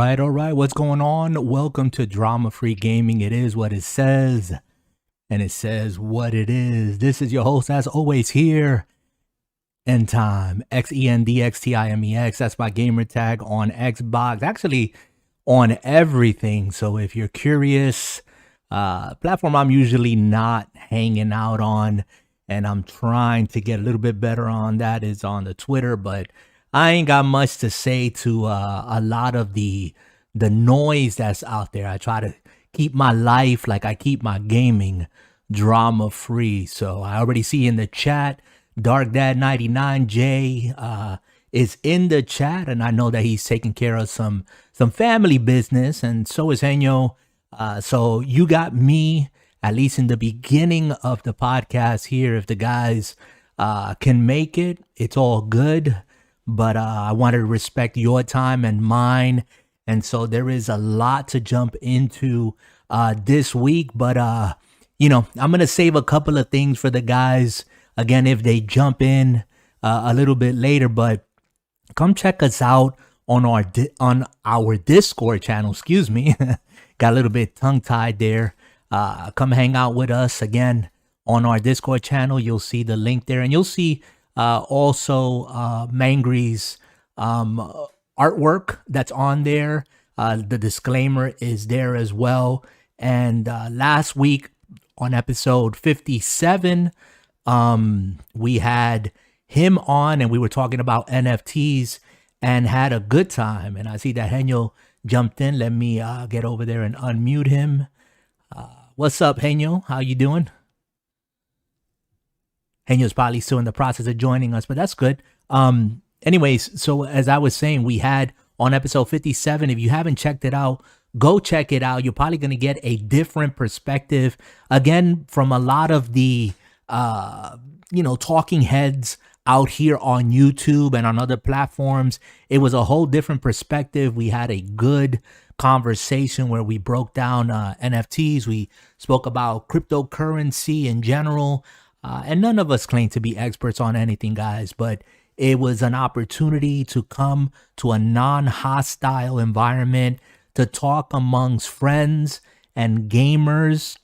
All right. What's going on? Welcome to Drama Free Gaming. It is what it says, and it says what it is. This is your host, as always, here. End Time, XENDXTIMEX. That's my gamer tag on Xbox. Actually, on everything. So if you're curious, platform I'm usually not hanging out on, and I'm trying to get a little bit better on that, is on the Twitter, but I ain't got much to say to a lot of the noise that's out there. I try to keep my life like I keep my gaming drama free. So I already see in the chat, Dark Dad 99J is in the chat, and I know that he's taking care of some family business, and so is Henyo. So you got me, at least in the beginning of the podcast here. If the guys can make it, it's all good. But I wanted to respect your time and mine. And so there is a lot to jump into this week. But, I'm going to save a couple of things for the guys, again, if they jump in a little bit later. But come check us out on our Discord channel. Excuse me. Got a little bit tongue-tied there. Come hang out with us again on our Discord channel. You'll see the link there. And you'll see also Mangry's artwork that's on there. The disclaimer is there as well. And last week on episode 57, we had him on, and we were talking about NFTs and had a good time. And I see that Henyo jumped in. Let me get over there and unmute him. What's up, Henyo? How you doing? Henyo's probably still in the process of joining us, but that's good. Anyways, so as I was saying, we had on episode 57, if you haven't checked it out, go check it out. You're probably going to get a different perspective, again, from a lot of the, talking heads out here on YouTube and on other platforms. It was a whole different perspective. We had a good conversation where we broke down NFTs. We spoke about cryptocurrency in general. And none of us claim to be experts on anything, guys, but it was an opportunity to come to a non-hostile environment, to talk amongst friends and gamers.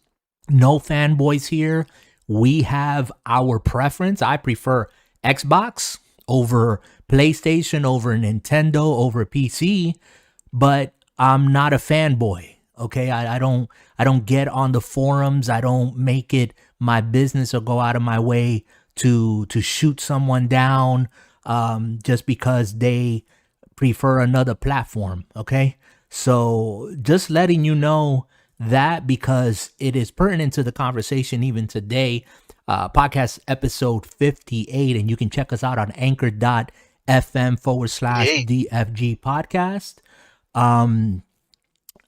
No fanboys here. We have our preference. I prefer Xbox over PlayStation, over Nintendo, over PC, but I'm not a fanboy. Okay, I don't get on the forums. I don't make it my business or go out of my way to shoot someone down just because they prefer another platform. Okay, so just letting you know that, because it is pertinent to the conversation even today. Podcast episode 58, and you can check us out on anchor.fm/DFG Podcast.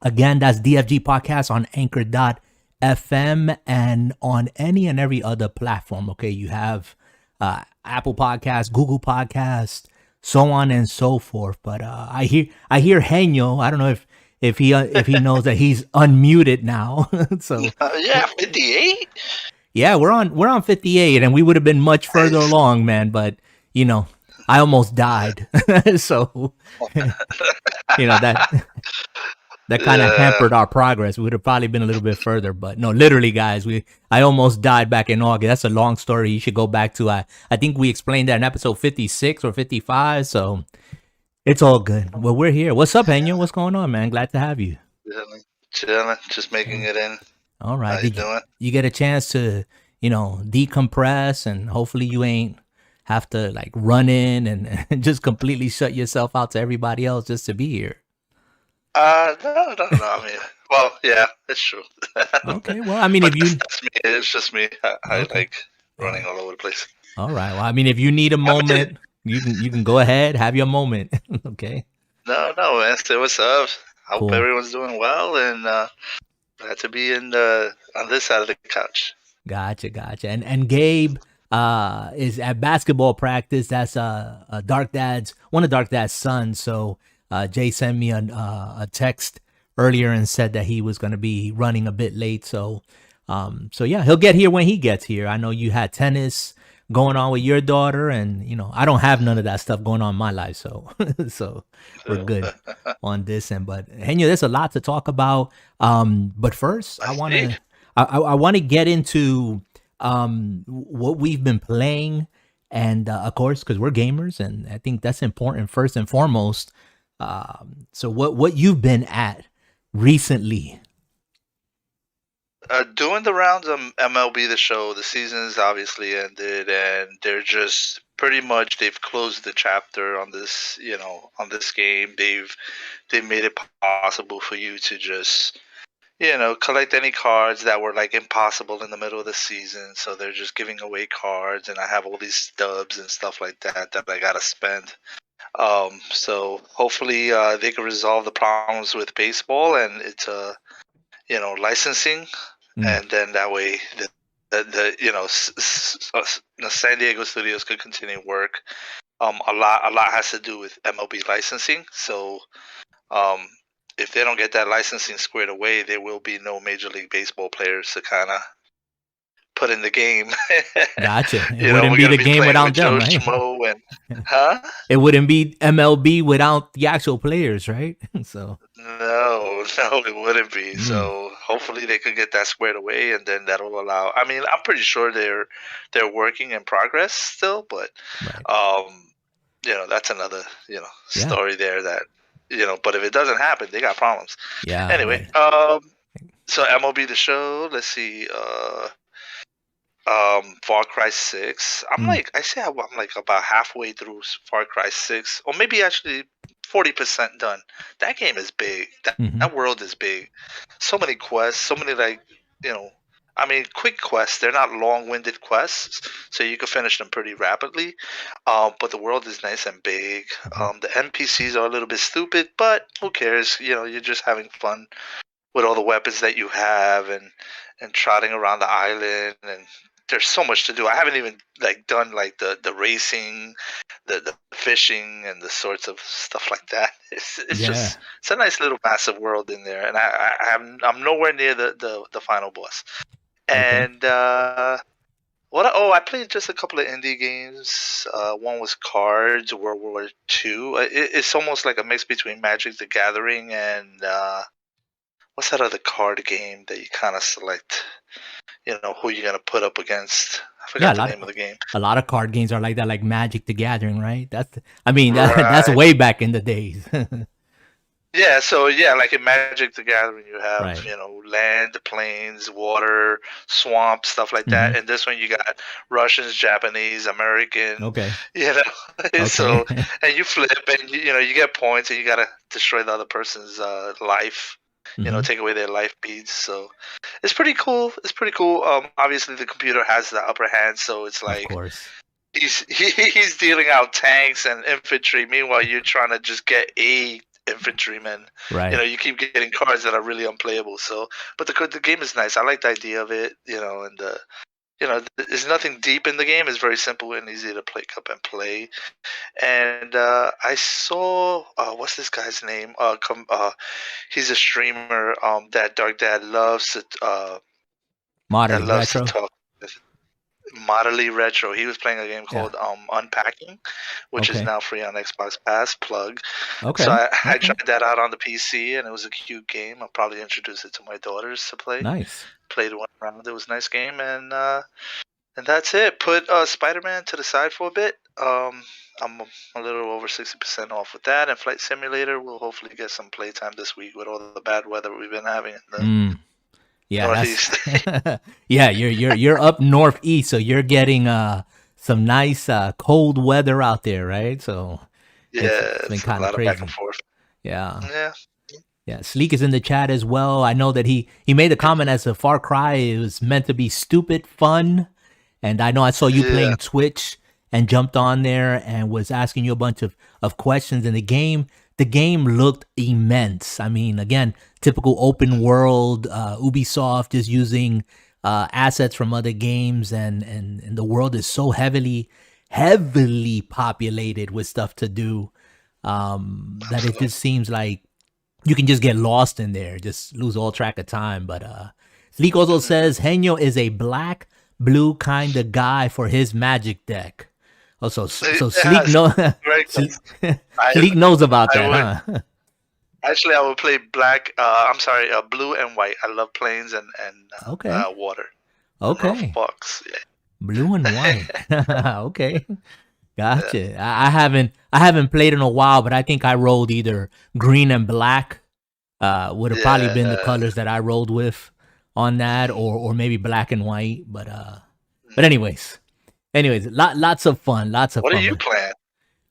Again, that's DFG Podcast on anchor.fm and on any and every other platform. Okay, you have Apple Podcasts, Google Podcasts, so on and so forth. But I hear Henyo. I don't know if he knows that he's unmuted now. So 58. Yeah, we're on 58, and we would have been much further along, man. But I almost died, so that kind of hampered our progress. We would have probably been a little bit further, but no, literally, guys, I almost died back in August. That's a long story. You should go back to, I think we explained that in episode 56 or 55, so it's all good. Well, we're here. What's up, Henyo? What's going on, man? Glad to have you. Chilling, just making it in. All right. How you doing? You get a chance to, decompress, and hopefully you ain't have to like run in and just completely shut yourself out to everybody else just to be here. No. I mean, well, yeah, it's true. Okay, well, I mean, if you... It's just me. I Okay. like running all over the place. All right. Well, I mean, if you need a moment, you can go ahead, have your moment. Okay. No, man. Say what's up. I Cool. hope everyone's doing well, and glad to be on this side of the couch. Gotcha. And Gabe is at basketball practice. That's one of Dark Dad's sons. So Jay sent me a text earlier and said that he was going to be running a bit late. So yeah, he'll get here when he gets here. I know you had tennis going on with your daughter, and I don't have none of that stuff going on in my life, so so we're good on this. And but Henyo, there's a lot to talk about. But first, I want to I want to get into what we've been playing, and of course, because we're gamers, and I think that's important first and foremost. So what you've been at recently? Doing the rounds of MLB The Show. The season's obviously ended, and they're just pretty much they've closed the chapter on this. On this game, they've made it possible for you to just collect any cards that were like impossible in the middle of the season. So they're just giving away cards, and I have all these stubs and stuff like that I gotta spend. So hopefully they can resolve the problems with baseball, and it's licensing, and then that way the San Diego studios could continue work. A lot has to do with MLB licensing. So if they don't get that licensing squared away, there will be no Major League Baseball players to kind of put in the game. Gotcha. It wouldn't be the game without them, right? It wouldn't be MLB without the actual players, right? So no, it wouldn't be. So hopefully they can get that squared away, and then that'll allow. I mean, I'm pretty sure they're working in progress still, but that's another story there that But if it doesn't happen, they got problems. Yeah. Anyway, so MLB The Show. Let's see. Far Cry 6. I'm like about halfway through Far Cry 6, or maybe actually 40% done. That game is big. That world is big. So many quests, so many quick quests. They're not long-winded quests, so you can finish them pretty rapidly. But the world is nice and big. The NPCs are a little bit stupid, but who cares? You're just having fun with all the weapons that you have, and trotting around the island, and there's so much to do. I haven't even done the racing, the fishing, and the sorts of stuff like that. It's just it's a nice little massive world in there, and I'm nowhere near the final boss. And I played just a couple of indie games. One was Cards World War II. It's almost like a mix between Magic the Gathering and what's that other card game that you kind of select? Who you're gonna put up against. I forgot the name of the game. A lot of card games are like that, like Magic the Gathering, right? That's way back in the days. Yeah, so like in Magic the Gathering, you have land, plains, water, swamp, stuff like that. And this one you got Russians, Japanese, American. Okay. So and you flip, and you get points, and you gotta destroy the other person's life. Take away their life beads. So it's pretty cool. Obviously the computer has the upper hand, so it's like, of course, he's dealing out tanks and infantry. Meanwhile, you're trying to just get a infantryman. Right. You keep getting cards that are really unplayable. So, but the game is nice. I like the idea of it. And there's nothing deep in the game. It's very simple and easy to pick up and play. And I saw what's this guy's name? He's a streamer that Dark Dad loves to Moderately Retro. He was playing a game called Unpacking, which is now free on Xbox Pass. Plug. Okay. So I tried that out on the PC, and it was a cute game. I'll probably introduce it to my daughters to play. Nice. Played one round. It was a nice game, and that's it. Put Spider-Man to the side for a bit. I'm a little over 60% off with that, and Flight Simulator will hopefully get some playtime this week with all the bad weather we've been having in the Northeast. You're up northeast, so you're getting some nice cold weather out there, right? So it's been kind of crazy. Back and forth. Yeah. Sleek is in the chat as well. I know that he made a comment as a Far Cry. It was meant to be stupid fun, and I know I saw you playing Twitch and jumped on there and was asking you a bunch of questions. In the game looked immense. I mean, again, typical open world, Ubisoft is using assets from other games, and the world is so heavily populated with stuff to do that it just seems like you can just get lost in there, just lose all track of time. But Sleek also says Henyo is a black blue kind of guy for his Magic deck. Also, so Sleek Sleek knows about that, huh? Actually, I would play black. Blue and white. I love planes and water. Okay. Box. Yeah. Blue and white. Okay. Gotcha. Yeah. I haven't played in a while, but I think I rolled either green and black. Would have probably been the colors that I rolled with on that, or maybe black and white. But anyways, lots of fun. What are you playing?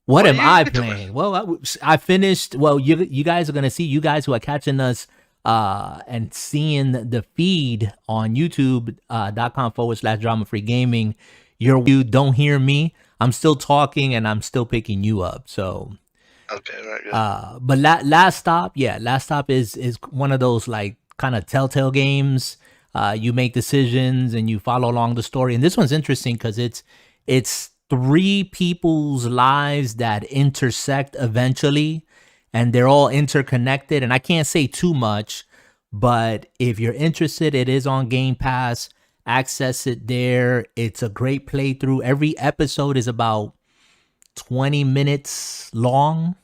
What am I playing? Well, I finished. Well, you guys are gonna see. You guys who are catching us and seeing the feed on YouTube.com/drama free gaming. You don't hear me. I'm still talking and I'm still picking you up. So okay, right. Good. But last stop is one of those like kind of telltale games. You make decisions and you follow along the story. And this one's interesting because it's 3 people's lives that intersect eventually, and they're all interconnected. And I can't say too much, but if you're interested, it is on Game Pass. Access it there. It's a great playthrough. Every episode is about 20 minutes long.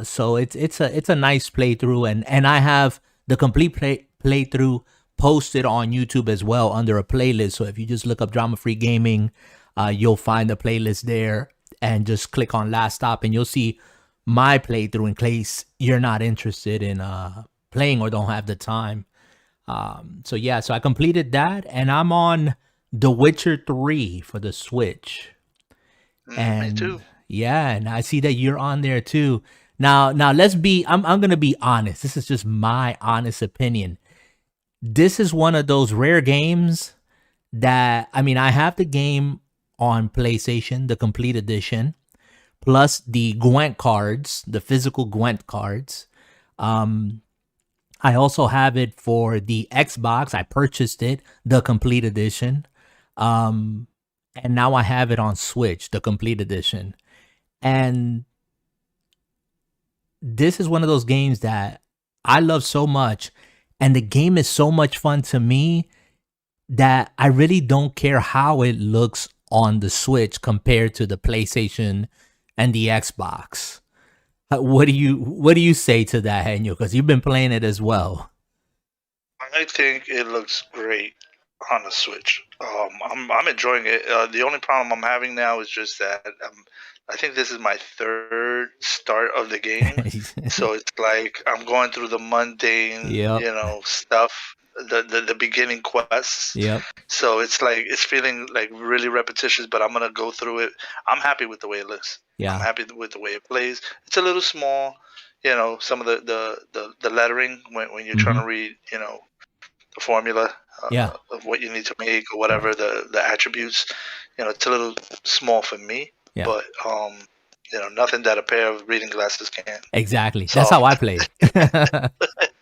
So it's a nice playthrough, and I have the complete playthrough posted on YouTube as well under a playlist. So if you just look up Drama Free Gaming, you'll find the playlist there, and just click on Last Stop and you'll see my playthrough in case you're not interested in playing or don't have the time. So I completed that, and I'm on The Witcher 3 for the Switch. Me too. Yeah, and I see that you're on there too. Now I'm gonna be honest. This is just my honest opinion. This is one of those rare games that, I mean, I have the game on PlayStation, the complete edition, plus the Gwent cards, the physical Gwent cards. I also have it for the Xbox. I purchased it, the complete edition. And now I have it on Switch, the complete edition. And this is one of those games that I love so much. And the game is so much fun to me that I really don't care how it looks on the Switch compared to the PlayStation and the Xbox. What do you say to that, Henyo? Because you've been playing it as well. I think it looks great on the Switch. I'm enjoying it. The only problem I'm having now is just that I think this is my 3rd start of the game, so it's like I'm going through the mundane, stuff, the beginning quests. Yep. So it's like it's feeling like really repetitious, but I'm gonna go through it. I'm happy with the way it looks. Yeah. I'm happy with the way it plays. It's a little small, some of the lettering when you're trying to read, the formula of what you need to make or whatever the attributes. It's a little small for me. Yeah. But nothing that a pair of reading glasses can. Exactly. That's how I play.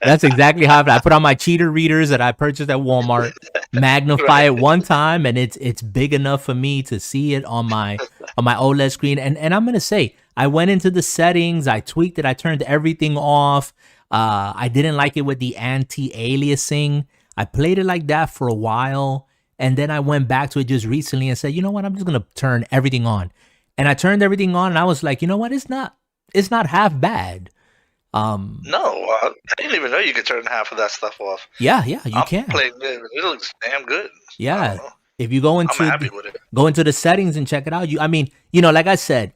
That's exactly how I play. I put on my cheater readers that I purchased at Walmart, magnify it one time, and it's big enough for me to see it on my OLED screen. And I'm gonna say, I went into the settings, I tweaked it, I turned everything off. I didn't like it with the anti-aliasing. I played it like that for a while, and then I went back to it just recently and said, you know what, I'm just gonna turn everything on. And I turned everything on, and I was like, you know what? It's not half bad. No, I didn't even know you could turn half of that stuff off. Yeah, you can. It looks damn good. Yeah, if you go into I'm happy with it. Go into the settings and check it out. Like I said,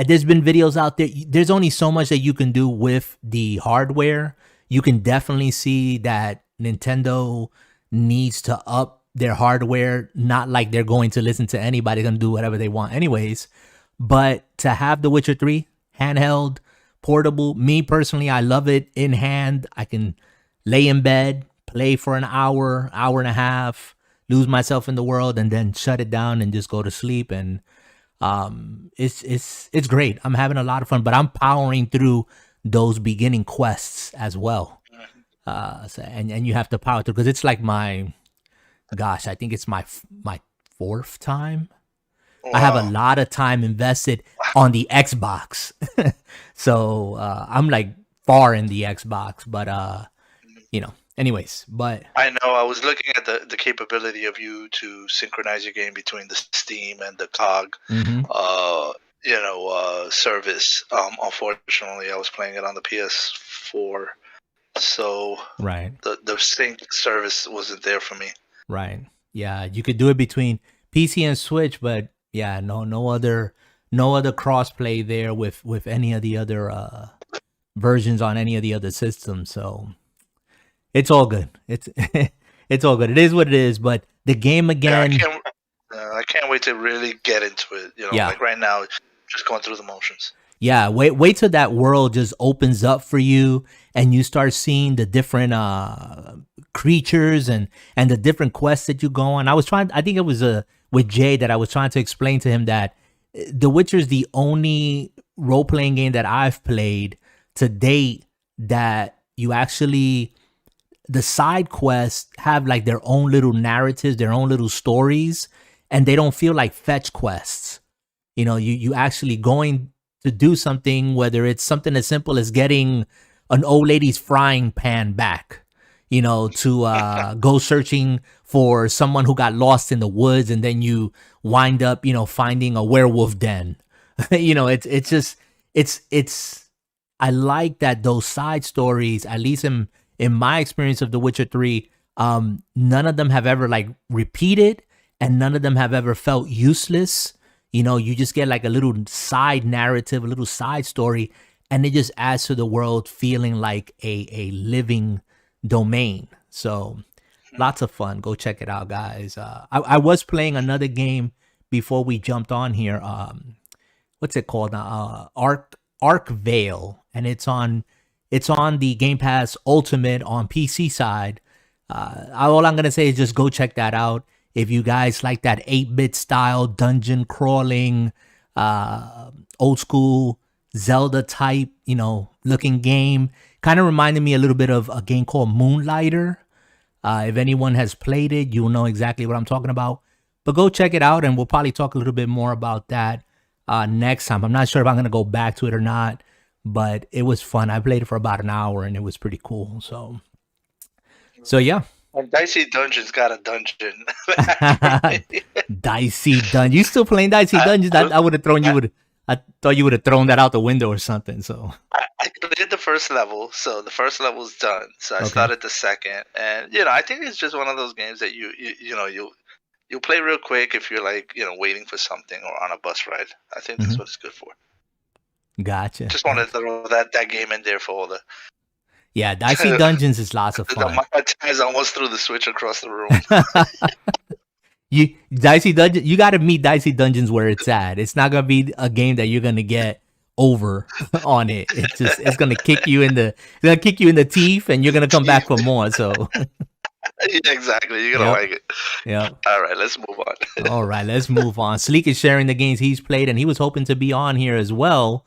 there's been videos out there. There's only so much that you can do with the hardware. You can definitely see that Nintendo needs to up their hardware, not like they're going to listen to anybody, gonna do whatever they want anyways. But to have The Witcher 3 handheld, portable, me personally, I love it in hand. I can lay in bed, play for an hour and a half, lose myself in the world, and then shut it down and just go to sleep. And it's great. I'm having a lot of fun, but I'm powering through those beginning quests as well. And you have to power through, because it's like I think it's my 4th time. Wow. I have a lot of time invested on the Xbox. So I'm like far in the Xbox, but anyways, but I know I was looking at the capability of you to synchronize your game between the Steam and the COG, uh, service. Unfortunately, I was playing it on the PS4, so right. the sync service wasn't there for me. Right. Yeah, you could do it between PC and Switch, but yeah, no other crossplay there with any of the other versions on any of the other systems. So it's all good. It's it's all good. It is what it is. But the game again. Yeah, I can't wait to really get into it. Like right now, just going through the motions. Yeah, wait till that world just opens up for you and you start seeing the different creatures and the different quests that you go on. I think it was with Jay that I was trying to explain to him that The Witcher is the only role-playing game that I've played to date that you actually, the side quests have like their own little narratives, their own little stories, and they don't feel like fetch quests. You actually going to do something, whether it's something as simple as getting an old lady's frying pan back, to go searching for someone who got lost in the woods, and then you wind up, finding a werewolf den. It's I like that those side stories, at least in my experience of The Witcher 3, none of them have ever like repeated, and none of them have ever felt useless. You just get like a little side narrative, a little side story, and it just adds to the world feeling like a living domain. So lots of fun. Go check it out, guys. I was playing another game before we jumped on here. What's it called now? Arc Veil, and it's on the Game Pass Ultimate on PC side. All I'm gonna say is just go check that out. If you guys like that 8-bit style dungeon crawling, old school Zelda type, looking game, kind of reminded me a little bit of a game called Moonlighter. If anyone has played it, you'll know exactly what I'm talking about. But go check it out, and we'll probably talk a little bit more about that next time. I'm not sure if I'm going to go back to it or not, but it was fun. I played it for about an hour, and it was pretty cool. So yeah. And Dicey Dungeon's got a dungeon. Dicey Dungeon. You still playing Dicey Dungeons? I would have thrown you. I thought you would have thrown that out the window or something. So I did the first level, so the first level's done. So I started the second, and I think it's just one of those games that you'll play real quick if you're like waiting for something or on a bus ride. I think that's what it's good for. Gotcha. Just wanted to throw that game in there for all the. Yeah, Dicey Dungeons is lots of fun. I almost threw the Switch across the room. Dicey Dungeons, you got to meet Dicey Dungeons where it's at. It's not gonna be a game that you're gonna get over on it. It's gonna kick you in the teeth, and you're gonna come back for more. So. Yeah, exactly. You're gonna like it. Yeah. All right, let's move on. All right, let's move on. Sleek is sharing the games he's played, and he was hoping to be on here as well.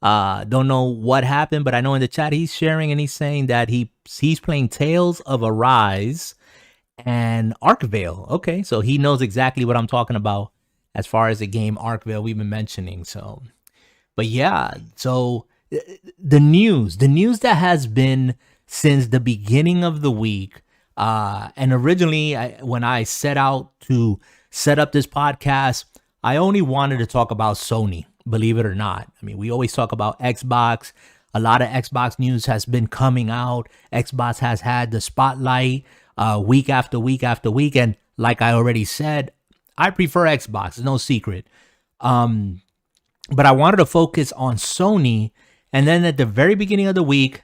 Don't know what happened, but I know in the chat he's sharing, and he's saying that he's playing Tales of Arise and Arcvale. Okay, so he knows exactly what I'm talking about as far as the game Arcvale we've been mentioning. So, but yeah, so the news that has been since the beginning of the week, and originally when I set out to set up this podcast, I only wanted to talk about Sony. Believe it or not. I mean, we always talk about Xbox. A lot of Xbox news has been coming out. Xbox has had the spotlight week after week after week. And like I already said, I prefer Xbox. It's no secret. But I wanted to focus on Sony. And then at the very beginning of the week,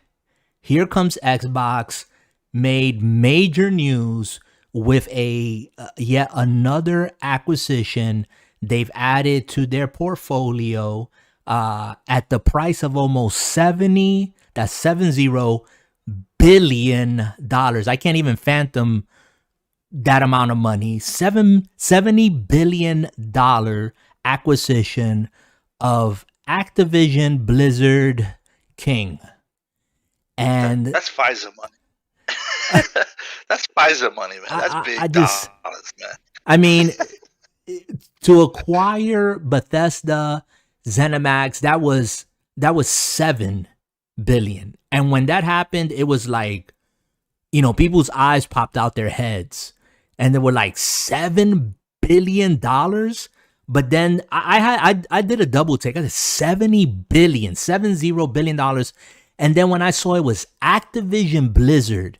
here comes Xbox, made major news with yet another acquisition they've added to their portfolio at the price of almost $70 billion. I can't even fathom that amount of money. $70 billion acquisition of Activision Blizzard King. And that's Pfizer money. That's Pfizer money, man. That's big dollars, man. I mean, to acquire Bethesda, ZeniMax, that was $7 billion. And when that happened, it was like people's eyes popped out their heads, and they were like $7 billion. But then I did a double take. I said $70 billion. And then when I saw it was Activision Blizzard,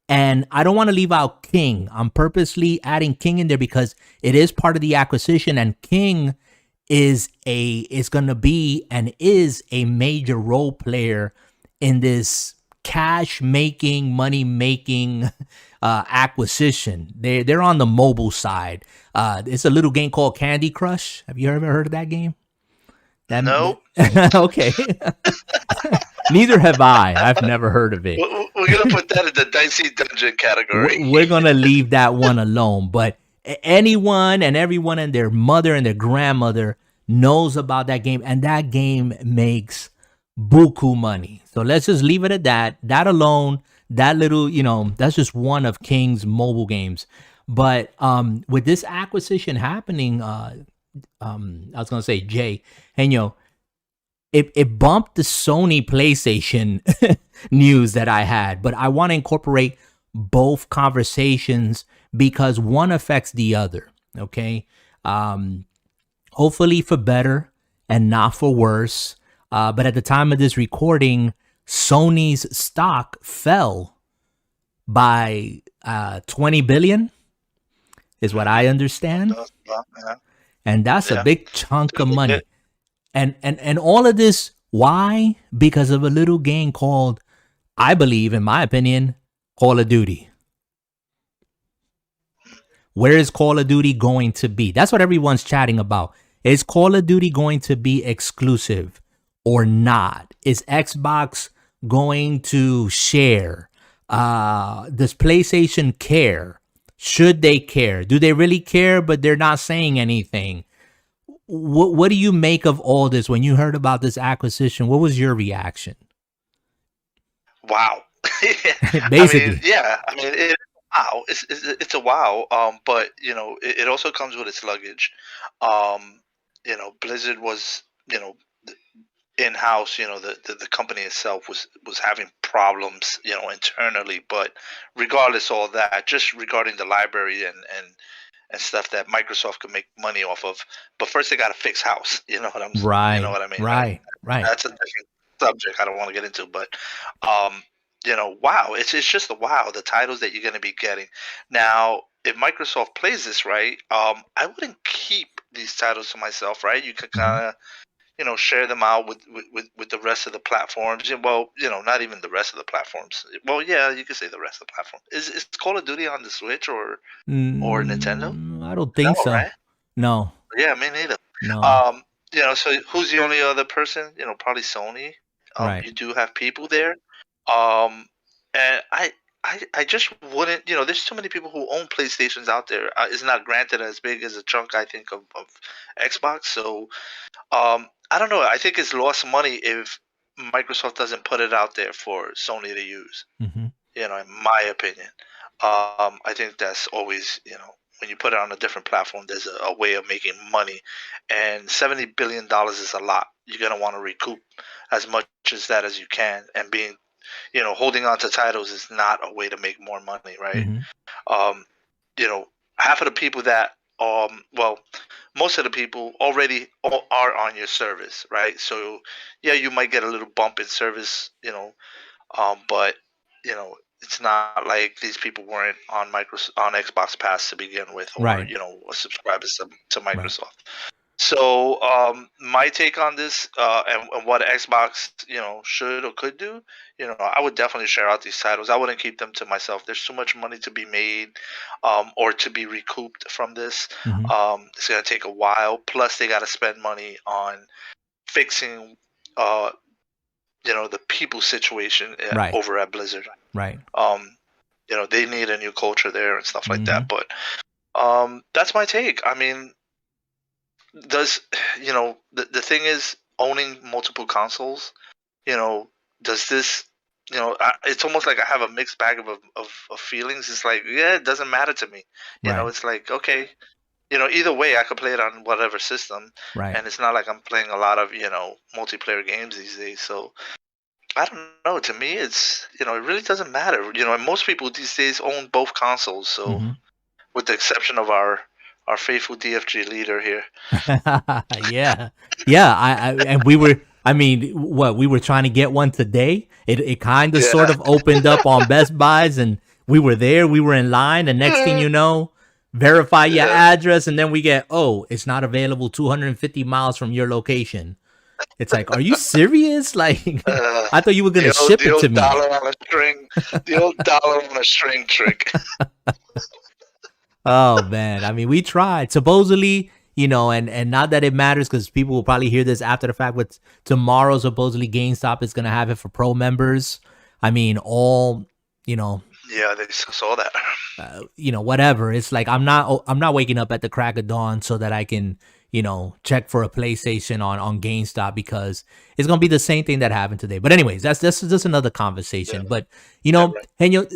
and I don't want to leave out King. I'm purposely adding King in there because it is part of the acquisition, and King is going to be and is a major role player in this cash making, money making acquisition. They're on the mobile side. It's a little game called Candy Crush. Have you ever heard of that game? No. Okay. Neither have I. I've never heard of it. We're gonna put that in the dicey dungeon category. We're gonna leave that one alone. But anyone and everyone and their mother and their grandmother knows about that game, and that game makes buku money. So let's just leave it at that. That alone, that little, that's just one of King's mobile games. But with this acquisition happening, I was gonna say, Jay, and it bumped the Sony PlayStation news that I had, but I want to incorporate both conversations because one affects the other. Okay, hopefully for better and not for worse. But at the time of this recording, Sony's stock fell by 20 billion, is what I understand. And that's a big chunk of money. And all of this, why? Because of a little game called, I believe, in my opinion, Call of Duty. Where is Call of Duty going to be? That's what everyone's chatting about. Is Call of Duty going to be exclusive or not? Is Xbox going to share? Does PlayStation care? Should they care? Do they really care, but they're not saying anything? What do you make of all this? When you heard about this acquisition, what was your reaction? Wow. Basically. Wow. It's a wow. But it also comes with its luggage. Blizzard was, in-house, the company itself was having problems, internally. But regardless of all that, just regarding the library and stuff that Microsoft could make money off of. But first they got to fix house. You know what I'm saying? Right. You know what I mean? Right. That's a different subject I don't want to get into. But, wow. It's just a wow, the titles that you're going to be getting. Now, if Microsoft plays this right, I wouldn't keep these titles to myself, right? You could kind of, share them out with the rest of the platforms. Well, not even the rest of the platforms. Well, yeah, you could say the rest of the platform. Is Call of Duty on the Switch or Nintendo? I don't think so. Right? No. Yeah, me neither. No. So who's the only other person? Probably Sony. Right. You do have people there. And I just wouldn't, there's too many people who own PlayStations out there. It's not granted as big as a chunk, I think, of Xbox. So, I don't know. I think it's lost money if Microsoft doesn't put it out there for Sony to use. Mm-hmm. In my opinion. I think that's always, when you put it on a different platform, there's a way of making money. And $70 billion is a lot. You're going to want to recoup as much as that as you can. And being, holding on to titles is not a way to make more money, right? Mm-hmm. Half of the people that, most of the people already are on your service, right? So, yeah, you might get a little bump in service, but, it's not like these people weren't on Xbox Pass to begin with, or right. Subscribers to Microsoft. Right. So my take on this and what Xbox should or could do, I would definitely share out these titles. I wouldn't keep them to myself. There's too much money to be made or to be recouped from this. Mm-hmm. It's gonna take a while. Plus, they got to spend money on fixing the people situation right. over at Blizzard. Right. They need a new culture there and stuff like that. But that's my take. I mean, does the thing is owning multiple consoles, does this, it's almost like I have a mixed bag of feelings. It's like, yeah, it doesn't matter to me. You know, it's like, okay, either way, I could play it on whatever system. Right. And it's not like I'm playing a lot of, multiplayer games these days. So I don't know. To me, it's it really doesn't matter. And most people these days own both consoles. So, Mm-hmm. with the exception of our faithful DFG leader here. Yeah, yeah. And we were. I mean, what we were trying to get one today. It kind of sort of opened up on Best Buys, and we were there. We were in line. The next thing you know, verify your address, and then we get, oh, it's not available 250 miles from your location. It's like, are you serious? Like, I thought you were gonna ship it to me. The old dollar on a string trick. Oh man, I mean, we tried. Supposedly, and not that it matters because people will probably hear this after the fact. But tomorrow, supposedly, GameStop is gonna have it for pro members. I mean, all. Yeah, they saw that. Whatever. It's like I'm not waking up at the crack of dawn so that I can check for a PlayStation on GameStop, because it's gonna be the same thing that happened today. But anyways, that's just another conversation. Yeah. But and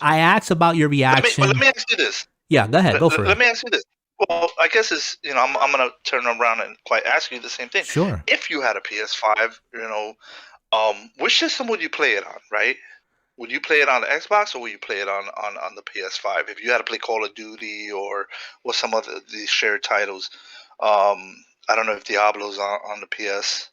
I asked about your reaction. Let me ask you this. Yeah, go ahead. Go for it. Let me ask you this. Well, I guess it's I'm gonna turn around and quite ask you the same thing. Sure. If you had a PS5, which system would you play it on? Right? Would you play it on the Xbox or would you play it on the PS5? If you had to play Call of Duty or some of these shared titles, I don't know if Diablo's on the PS.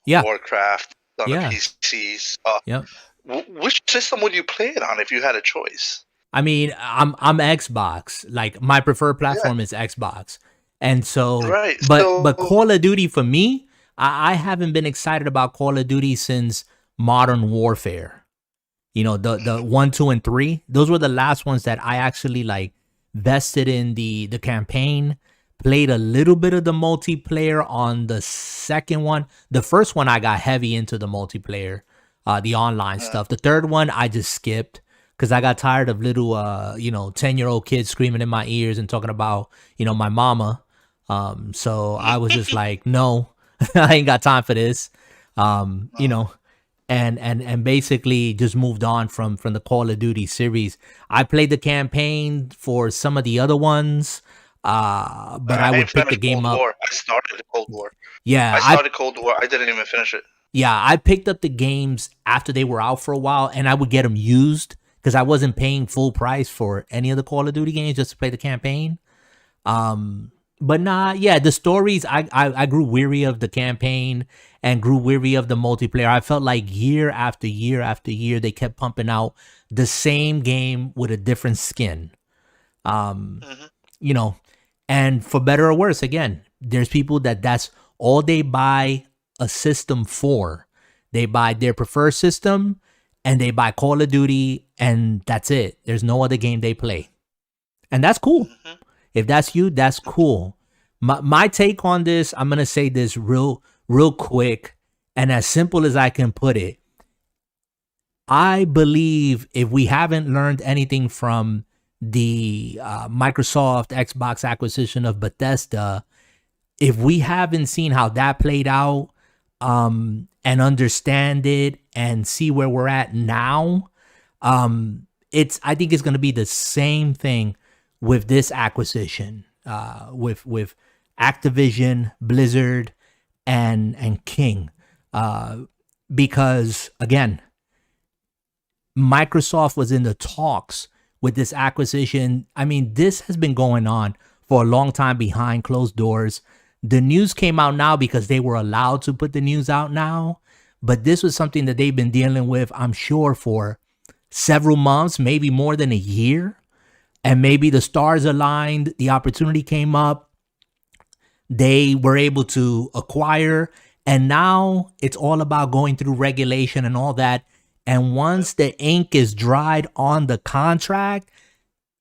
Yeah. Warcraft on the PCs. Yeah. Which system would you play it on if you had a choice? I mean, I'm Xbox. Like, my preferred platform is Xbox, and so. Right. But Call of Duty for me, I haven't been excited about Call of Duty since Modern Warfare. The 1, 2, and 3. Those were the last ones that I actually vested in the campaign. Played a little bit of the multiplayer on the second one. The first one I got heavy into the multiplayer, the online stuff. The third one I just skipped because I got tired of little 10-year-old kids screaming in my ears and talking about my mama. So I was just like, no, I ain't got time for this. And basically just moved on from the Call of Duty series. I played the campaign for some of the other ones, but I would pick the game up. I started the Cold War. Yeah, I started Cold War. I didn't even finish it. Yeah, I picked up the games after they were out for a while, and I would get them used because I wasn't paying full price for any of the Call of Duty games just to play the campaign. But the stories, I grew weary of the campaign and grew weary of the multiplayer. I felt like year after year after year, they kept pumping out the same game with a different skin. And for better or worse, again, there's people that's all they buy a system for. They buy their preferred system and they buy Call of Duty, and that's it. There's no other game they play. And that's cool. Mm-hmm. If that's you, that's cool. My take on this, I'm going to say this real quick and as simple as I can put it. I believe if we haven't learned anything from the Microsoft Xbox acquisition of Bethesda, if we haven't seen how that played out and understand it and see where we're at now, I think it's going to be the same thing with this acquisition, with Activision, Blizzard, and King, because again, Microsoft was in the talks with this acquisition. I mean, this has been going on for a long time behind closed doors. The news came out now because they were allowed to put the news out now, but this was something that they've been dealing with, I'm sure, for several months, maybe more than a year. And maybe the stars aligned, the opportunity came up, they were able to acquire, and now it's all about going through regulation and all that. And once the ink is dried on the contract,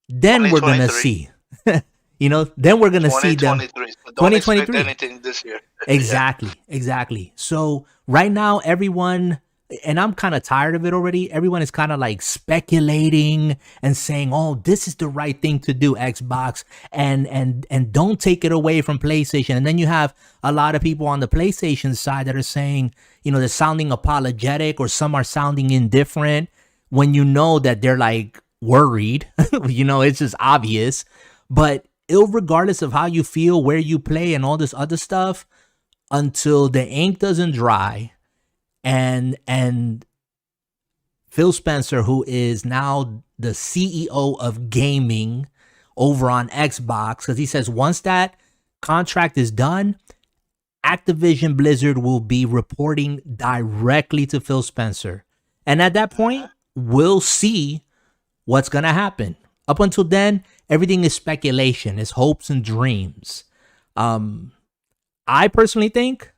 then we're going to see. Then we're going to see them. 2023. Anything this year. Exactly. So right now, everyone, and I'm kind of tired of it already, everyone is kind of like speculating and saying, oh, this is the right thing to do, Xbox, and don't take it away from PlayStation. And then you have a lot of people on the PlayStation side that are saying, they're sounding apologetic, or some are sounding indifferent, when you know that they're like worried. It's just obvious. But regardless of how you feel, where you play, and all this other stuff, until the ink doesn't dry and Phil Spencer, who is now the CEO of gaming over on Xbox, because he says once that contract is done, Activision Blizzard will be reporting directly to Phil Spencer. And at that point, we'll see what's going to happen. Up until then, everything is speculation. It's hopes and dreams. I personally think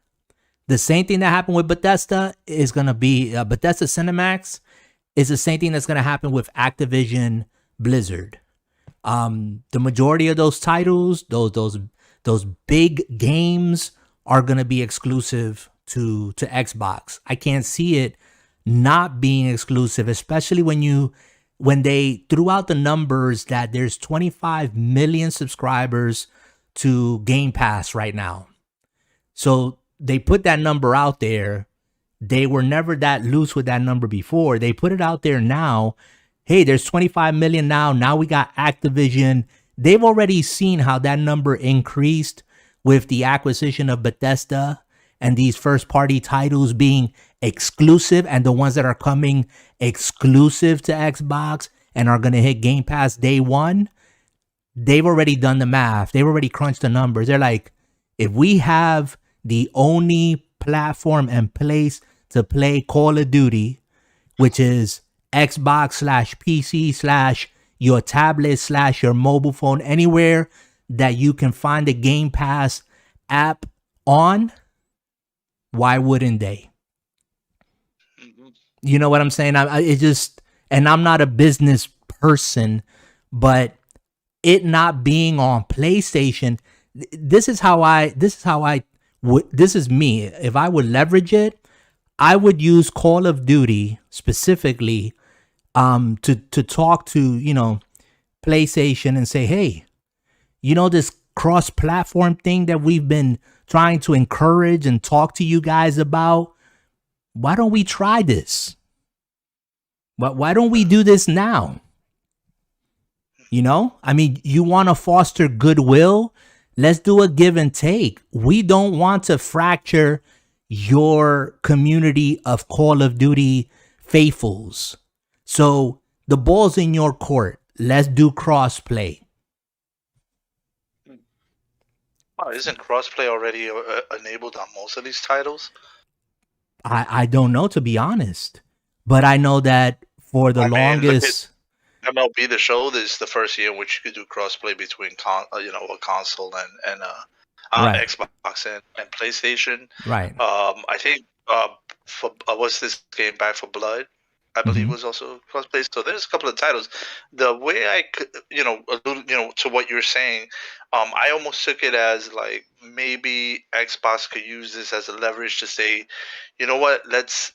the same thing that happened with Bethesda is going to be Bethesda Cinemax is the same thing that's going to happen with Activision Blizzard. The majority of those titles, those big games are going to be exclusive to Xbox. I can't see it not being exclusive, especially when they threw out the numbers that there's 25 million subscribers to Game Pass right now. So they put that number out there. They were never that loose with that number before. They put it out there now. Hey, there's 25 million now. Now we got Activision. They've already seen how that number increased with the acquisition of Bethesda and these first party titles being exclusive, and the ones that are coming exclusive to Xbox and are going to hit Game Pass day one. They've already done the math. They've already crunched the numbers. They're like, if we have the only platform and place to play Call of Duty, which is Xbox/PC/ your tablet/ your mobile phone, anywhere that you can find the Game Pass app on, why wouldn't they? You know what I'm saying? And I'm not a business person, but it not being on PlayStation, this is me. If I would leverage it, I would use Call of Duty specifically to talk to, PlayStation and say, hey, this cross-platform thing that we've been trying to encourage and talk to you guys about, why don't we try this? Why don't we do this now? You want to foster goodwill. Let's do a give and take. We don't want to fracture your community of Call of Duty faithfuls. So the ball's in your court. Let's do crossplay. Oh, isn't crossplay already enabled on most of these titles? I don't know, to be honest. But I know that for the longest... MLB The Show, this is the first year in which you could do crossplay between a console and right. Xbox and PlayStation. Right. I think was this game Back for Blood? I believe was also crossplay. So there's a couple of titles. The way I could, allude, to what you're saying, I almost took it as like maybe Xbox could use this as a leverage to say, you know what, let's.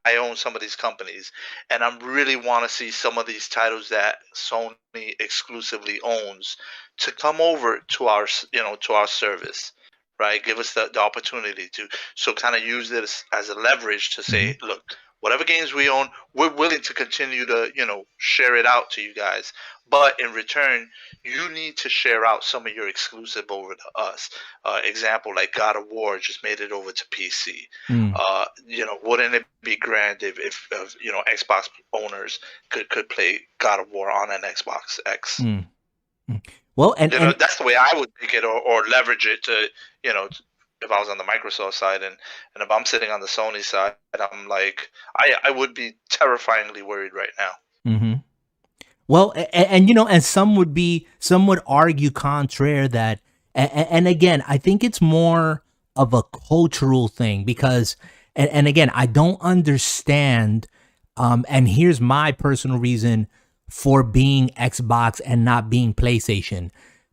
I own some of these companies, and I really want to see some of these titles that Sony exclusively owns to come over to our service, right? Give us the opportunity to, so kind of use this as a leverage to say, look, whatever games we own, we're willing to continue to, share it out to you guys. But in return, you need to share out some of your exclusive over to us. Example, like God of War just made it over to PC. Wouldn't it be grand if Xbox owners could play God of War on an Xbox X? Well, and that's the way I would take it, or leverage it to, if I was on the Microsoft side, and if I'm sitting on the Sony side, I'm like, I would be terrifyingly worried right now. Well, and some would argue contrary that, and again, I think it's more of a cultural thing because, and again, I don't understand, and here's my personal reason for being Xbox and not being PlayStation,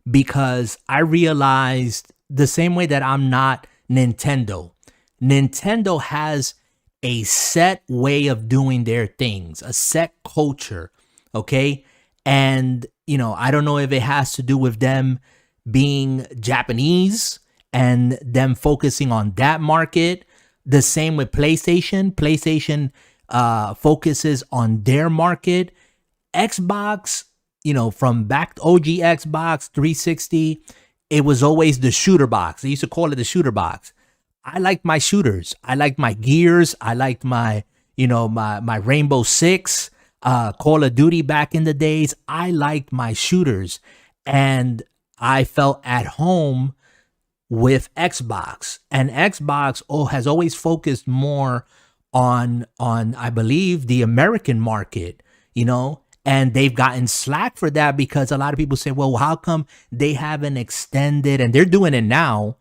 because I realized the same way that I'm not Nintendo. Nintendo has a set way of doing their things, a set culture, okay? And, I don't know if it has to do with them being Japanese and them focusing on that market. The same with PlayStation. PlayStation focuses on their market. Xbox, from back to OG Xbox 360, it was always the shooter box. They used to call it the shooter box. I liked my shooters. I liked my Gears. I liked my, my Rainbow Six, Call of Duty back in the days. I liked my shooters, and I felt at home with Xbox. And Xbox has always focused more on I believe the American market, and they've gotten slack for that because a lot of people say, well, how come they haven't extended, and they're doing it now,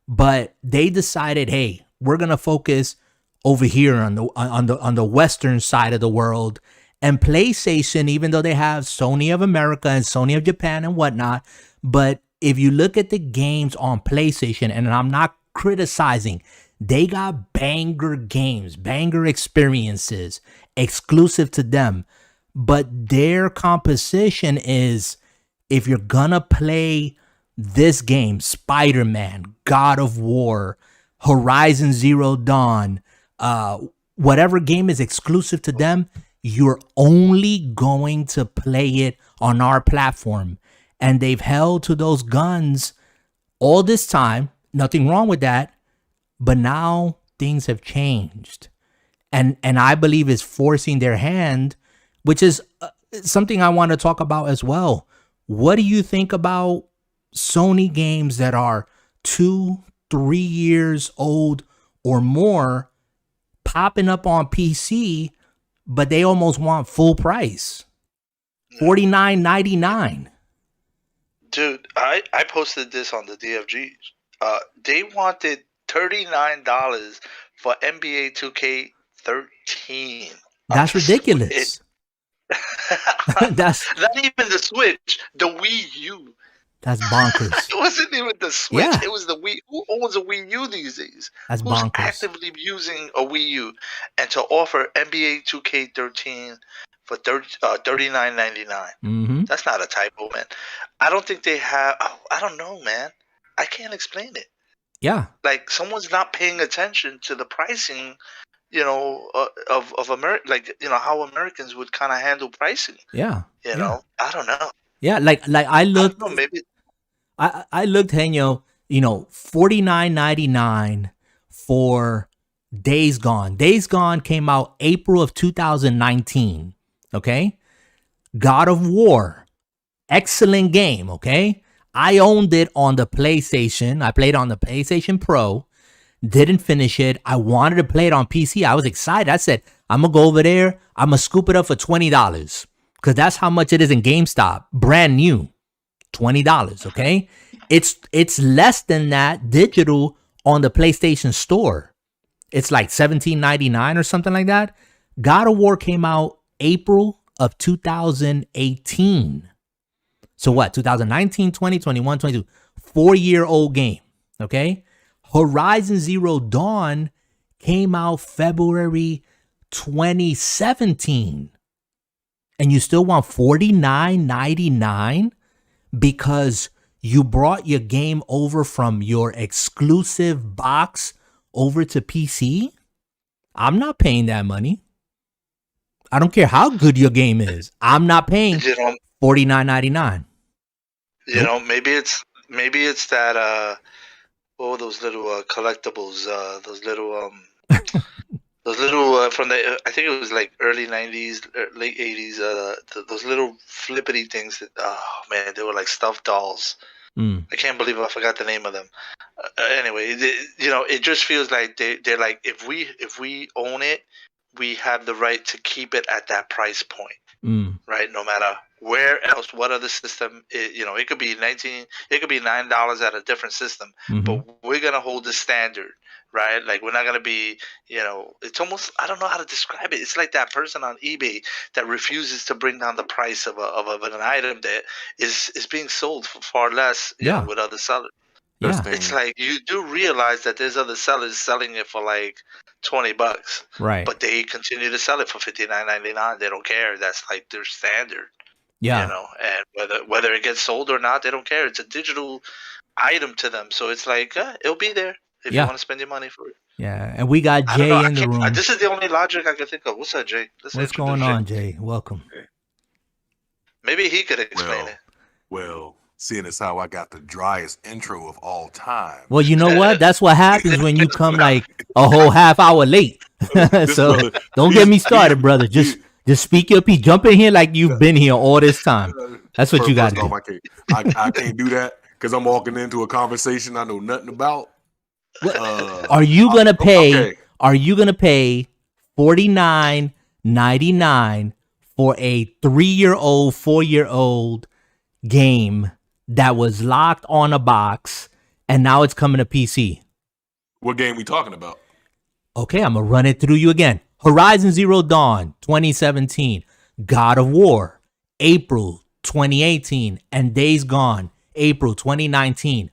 but they decided, hey, we're going to focus over here on the Western side of the world. And PlayStation, even though they have Sony of America and Sony of Japan and whatnot, but if you look at the games on PlayStation, and I'm not criticizing, they got banger games, banger experiences exclusive to them. But their composition is, if you're gonna play this game, Spider-Man, God of War, Horizon Zero Dawn, whatever game is exclusive to them, you're only going to play it on our platform. And they've held to those guns all this time. Nothing wrong with that. But now things have changed. And I believe it's forcing their hand, which is something I want to talk about as well. What do you think about Sony games that are 2-3 years old or more popping up on PC, but they almost want full price? $49.99. Dude, I posted this on the DFG. They wanted $39 for NBA 2K13. That's ridiculous. That's not even the Switch, the Wii U. That's bonkers. It wasn't even the Switch. Yeah. It was the Wii. Who owns a Wii U these days? That's Who's bonkers. actively using a Wii U? And to offer NBA 2K13 for $39.99. Mm-hmm. That's not a typo, man. I don't think they have. I don't know, man. I can't explain it. Yeah. Like, someone's not paying attention to the pricing, of America, like, how Americans would kind of handle pricing. Yeah. I don't know. Yeah, like I looked. I don't know, maybe. I looked, Henyo, $49.99 for Days Gone. Days Gone came out April of 2019. Okay, God of War, excellent game. Okay, I owned it on the PlayStation. I played on the PlayStation Pro. Didn't finish it. I wanted to play it on PC. I was excited. I said, I'm gonna go over there. I'm gonna scoop it up for $20 because that's how much it is in GameStop, brand new. $20. Okay, it's less than that digital on the PlayStation Store. It's like $17.99 or something like that. God of War came out April of 2018. So what? 2019, 20, 21, 22. 4-year-old game. Okay. Horizon Zero Dawn came out February 2017. And you still want $49.99 because you brought your game over from your exclusive box over to PC? I'm not paying that money. I don't care how good your game is. I'm not paying $49.99. Maybe it's that what were those little collectibles? Those little from the, I think it was like early 90s, late 80s. Those little flippity things that, oh man, they were like stuffed dolls. I can't believe I forgot the name of them. Anyway, it just feels like they're like, if we own it, we have the right to keep it at that price point, right? No matter where else, what other system, it could be $9 at a different system, but we're gonna hold the standard, right? Like, we're not gonna be, it's almost, I don't know how to describe it. It's like that person on eBay that refuses to bring down the price of an item that is being sold for far less, with other sellers. Yeah. It's like, you do realize that there's other sellers selling it for like $20, right? But they continue to sell it for $59.99. They don't care. That's like their standard. Yeah. And whether it gets sold or not, they don't care. It's a digital item to them, so it's like, it'll be there if you want to spend your money for it. Yeah, and we got Jay in the room. This is the only logic I can think of. What's up, Jay? What's going on, Jay? Welcome. Maybe he could explain it. Well, Seeing as how I got the driest intro of all time. Well, you know what? That's what happens when you come like a whole half hour late. So brother, don't get me started, brother. Just speak your piece. Jump in here like you've been here all this time. That's what you got to do. I can't do that because I'm walking into a conversation I know nothing about. Are you gonna pay? Okay. Are you gonna pay $49.99 for a 3-year-old, 4-year-old game that was locked on a box and now it's coming to PC? What game we talking about? Okay, I'm gonna run it through you again. Horizon Zero Dawn 2017, God of War April 2018, and Days Gone April 2019.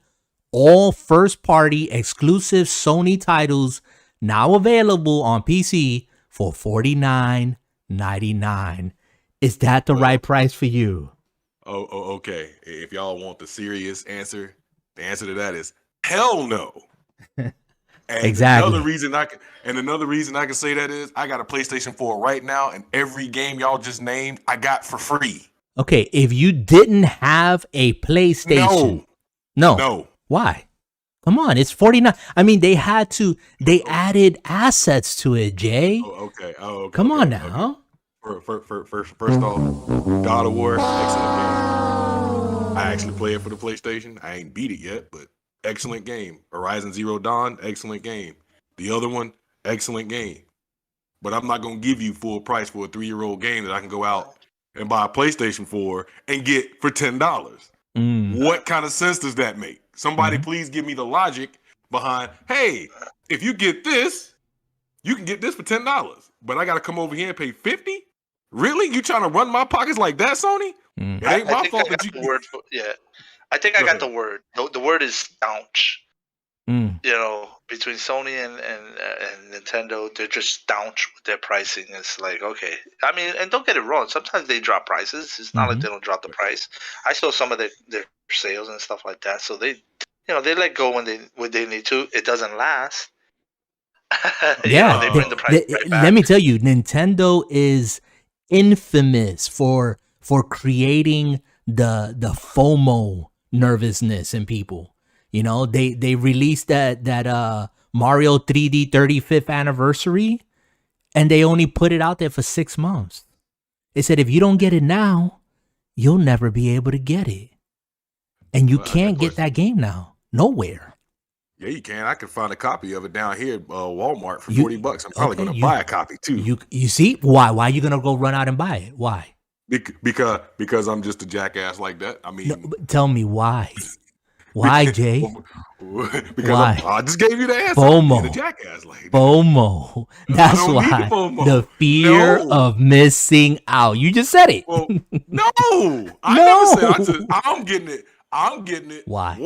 All first-party exclusive Sony titles now available on PC for $49.99. Is that the right price for you? Oh, okay. If y'all want the serious answer, the answer to that is hell no. Exactly. Another reason I can say that is I got a PlayStation 4 right now, and every game y'all just named I got for free. Okay, if you didn't have a PlayStation, no. Why? Come on, it's $49. I mean, they added assets to it, Jay. Oh, okay. Come on now. Okay. First off, God of War, excellent game. I actually play it for the PlayStation. I ain't beat it yet, but excellent game. Horizon Zero Dawn, excellent game. The other one, excellent game. But I'm not going to give you full price for a 3-year-old game that I can go out and buy a PlayStation 4 and get for $10. What kind of sense does that make? Somebody please give me the logic behind, hey, if you get this, you can get this for $10. But I got to come over here and pay $50? Really? You trying to run my pockets like that, Sony? It ain't my fault that you... I think I got the word. The word is staunch. You know, between Sony and Nintendo, they're just staunch with their pricing. It's like, okay. I mean, and don't get it wrong. Sometimes they drop prices. It's not like they don't drop the price. I saw some of their sales and stuff like that. So they let go when they need to. It doesn't last. Yeah, they bring the price right back. Let me tell you, Nintendo is infamous for creating the FOMO nervousness in people. You know, they released that Mario 3D 35th anniversary, and they only put it out there for 6 months. They said if you don't get it now, you'll never be able to get it, and you can't get that game now nowhere. Yeah, you can. I can find a copy of it down here at Walmart for $40. I'm probably going to buy a copy too. You see why? Why are you going to go run out and buy it? Why? Because I'm just a jackass like that. I mean, no, tell me why. Why, Jay? Because why? I just gave you the answer. FOMO. The jackass like FOMO. That's why. The fear of missing out. You just said it. Well, I never said. I'm getting it. I'm getting it. Why?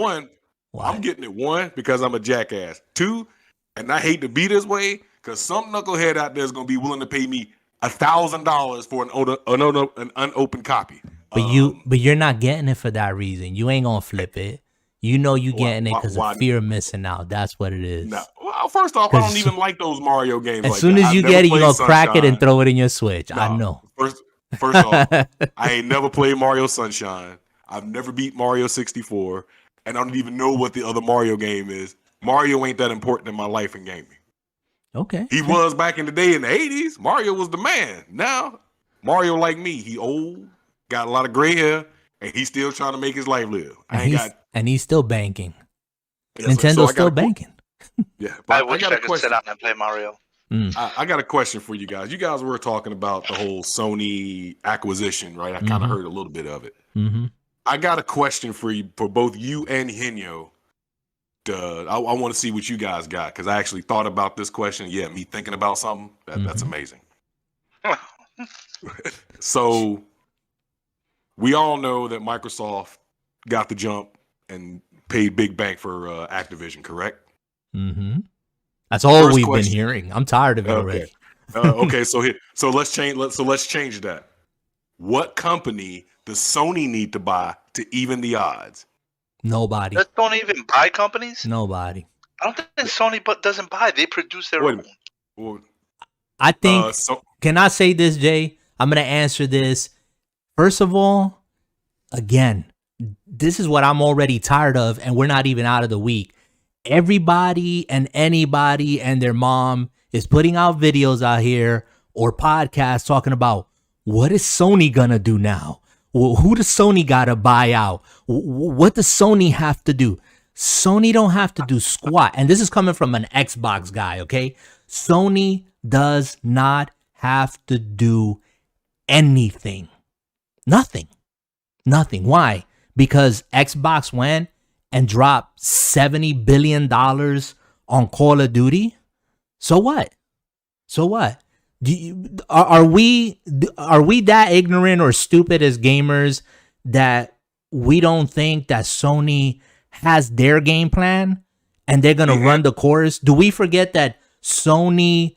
Why? I'm getting it. 1, because I'm a jackass. 2, and I hate to be this way, because some knucklehead out there is going to be willing to pay me $1,000 for an unopened copy. But you're not getting it for that reason. You ain't gonna flip it. You know you getting it because of fear of missing out. That's what it is. No. Well, first off, I don't even like those Mario games. As soon as you get it, you're gonna crack it and throw it in your Switch. No, I know. First off, I ain't never played Mario Sunshine. I've never beat Mario 64, and I don't even know what the other Mario game is. Mario ain't that important in my life in gaming. Okay. He was back in the day in the 80s. Mario was the man. Now, Mario like me. He old, got a lot of gray hair, and he's still trying to make his life live. And he's still banking. Nintendo's still banking. Yeah. I wish I could sit down and play Mario. I got a question for you guys. You guys were talking about the whole Sony acquisition, right? I kind of heard a little bit of it. I got a question for you, for both you and Henyo. I want to see what you guys got, because I actually thought about this question. Yeah, me thinking about something, that's amazing. So we all know that Microsoft got the jump and paid big bank for Activision, correct? That's all we've been hearing. I'm tired of it already. Okay, so let's change that. What company does Sony need to buy to even the odds? Nobody. Let's don't even buy companies? Nobody. I don't think Sony doesn't buy. They produce their own. I think, can I say this, Jay? I'm going to answer this. First of all, again, this is what I'm already tired of, and we're not even out of the week. Everybody and anybody and their mom is putting out videos out here or podcasts talking about what is Sony gonna do now? Who does Sony gotta buy out? What does Sony have to do? Sony don't have to do squat. And this is coming from an Xbox guy, okay? Sony does not have to do anything. Nothing. Why? Because Xbox went and dropped $70 billion on Call of Duty. So what? Are we that ignorant or stupid as gamers that we don't think that Sony has their game plan and they're going to run the course? Do we forget that Sony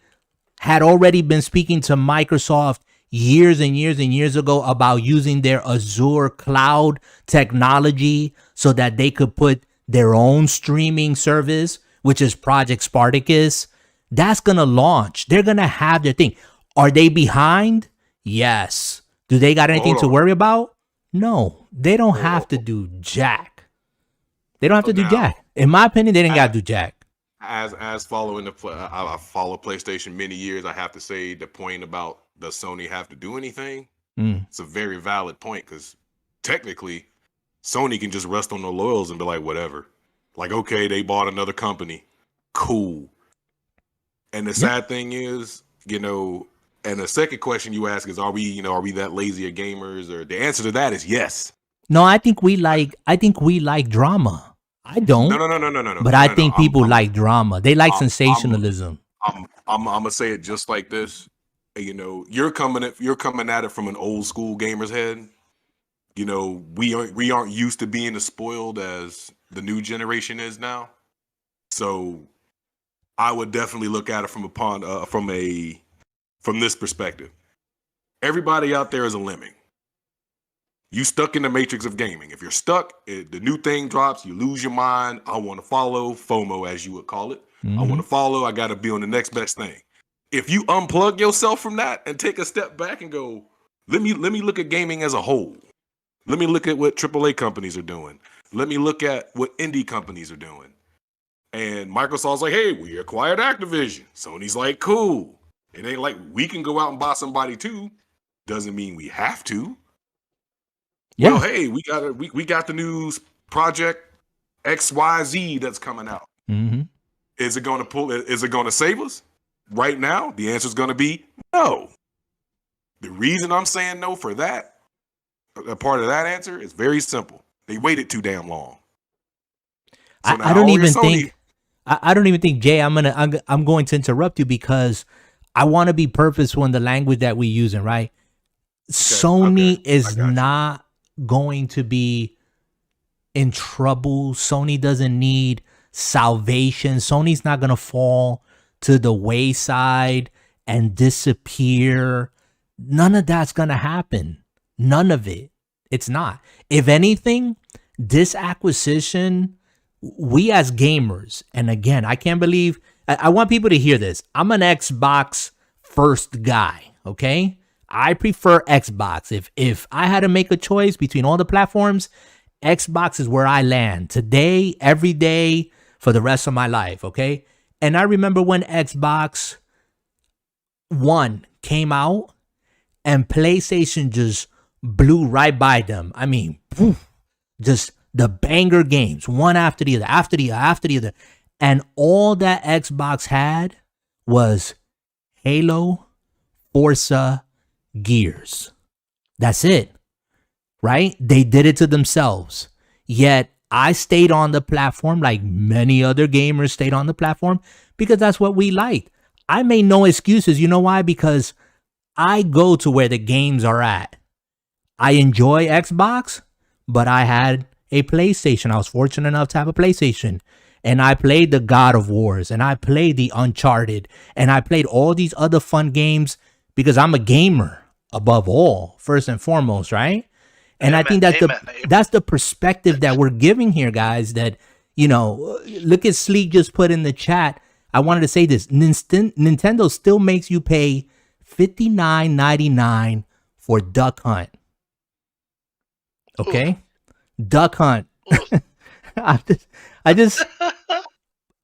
had already been speaking to Microsoft years and years ago about using their Azure cloud technology so that they could put their own streaming service, which is Project Spartacus? That's going to launch. They're going to have their thing. Are they behind? Yes. Do they got anything to worry about? No. They don't have to do jack. They don't have to do jack. In my opinion, they didn't got to do jack. As following I follow PlayStation many years. I have to say the point about does Sony have to do anything? It's a very valid point because technically Sony can just rest on their laurels and be like, whatever. Like, okay, they bought another company. Cool. And the sad thing is, and the second question you ask is, are we that lazy at gamers? Or the answer to that is yes. No, I think we like drama. I don't. No. But I think people like drama. They like sensationalism. I'm gonna say it just like this. You're coming at it from an old school gamer's head. We aren't used to being as spoiled as the new generation is now. So I would definitely look at it from this perspective. Everybody out there is a lemming. You stuck in the matrix of gaming. If you're stuck, the new thing drops, you lose your mind. I want to follow, FOMO as you would call it. I want to follow. I got to be on the next best thing. If you unplug yourself from that and take a step back and go, let me look at gaming as a whole. Let me look at what AAA companies are doing. Let me look at what indie companies are doing. And Microsoft's like, hey, we acquired Activision. Sony's like, cool. It ain't like we can go out and buy somebody too. Doesn't mean we have to. Yeah. Well, hey, we got the news Project XYZ that's coming out. Mm-hmm. Is it going to save us? Right now, the answer is going to be no. The reason I'm saying no for that, a part of that answer is very simple. They waited too damn long. So I don't even think, Jay, I'm going to interrupt you because I want to be purposeful in the language that we're using, right? Okay, Sony is not going to be in trouble. Sony doesn't need salvation. Sony's not going to fall to the wayside and disappear. None of that's going to happen. None of it. It's not. If anything, this acquisition, we as gamers, and again, I can't believe, I want people to hear this. I'm an Xbox first guy, okay? I prefer Xbox. If I had to make a choice between all the platforms, Xbox is where I land today, every day, for the rest of my life, okay? And I remember when Xbox One came out and PlayStation just blew right by them. I mean, poof, just the banger games, one after the other. And all that Xbox had was Halo, Forza, Gears. That's it, right? They did it to themselves. Yet I stayed on the platform like many other gamers stayed on the platform because that's what we liked. I made no excuses. You know why? Because I go to where the games are at. I enjoy Xbox, but I had a PlayStation. I was fortunate enough to have a PlayStation. And I played the God of Wars, and I played the Uncharted, and I played all these other fun games because I'm a gamer above all, first and foremost, right? And I think that's the perspective that we're giving here, guys, that, look at Sleek just put in the chat. I wanted to say this. Nintendo still makes you pay $59.99 for Duck Hunt. Okay? Duck Hunt. I just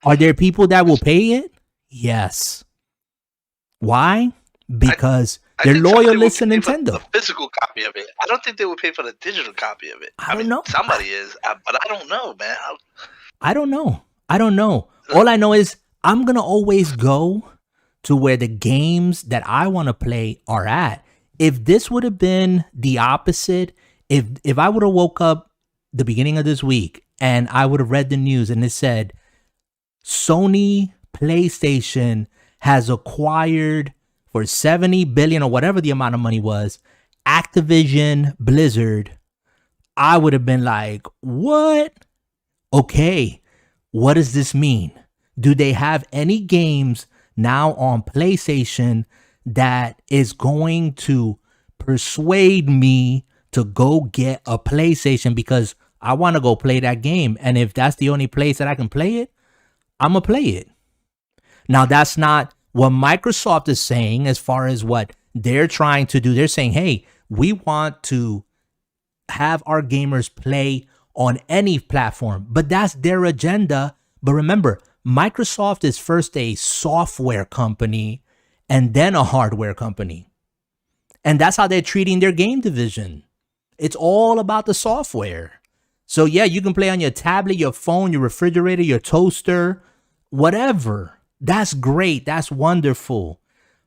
are there people that will pay it? Yes. Why? Because they're loyalists to Nintendo. The physical copy of it. I don't think they would pay for the digital copy of it. I don't know. Somebody is, but I don't know, man. I don't know. All I know is I'm gonna always go to where the games that I want to play are at. If this would have been the opposite, if I would have woke up the beginning of this week and I would have read the news and it said Sony PlayStation has acquired for $70 billion or whatever the amount of money was, Activision Blizzard, I would have been like, what? Okay, what does this mean? Do they have any games now on PlayStation that is going to persuade me to go get a PlayStation because I want to go play that game? And if that's the only place that I can play it, I'm going to play it. Now, that's not what Microsoft is saying as far as what they're trying to do. They're saying, hey, we want to have our gamers play on any platform, but that's their agenda. But remember, Microsoft is first a software company and then a hardware company. And that's how they're treating their game division. It's all about the software. So yeah, you can play on your tablet, your phone, your refrigerator, your toaster, whatever. That's great. That's wonderful.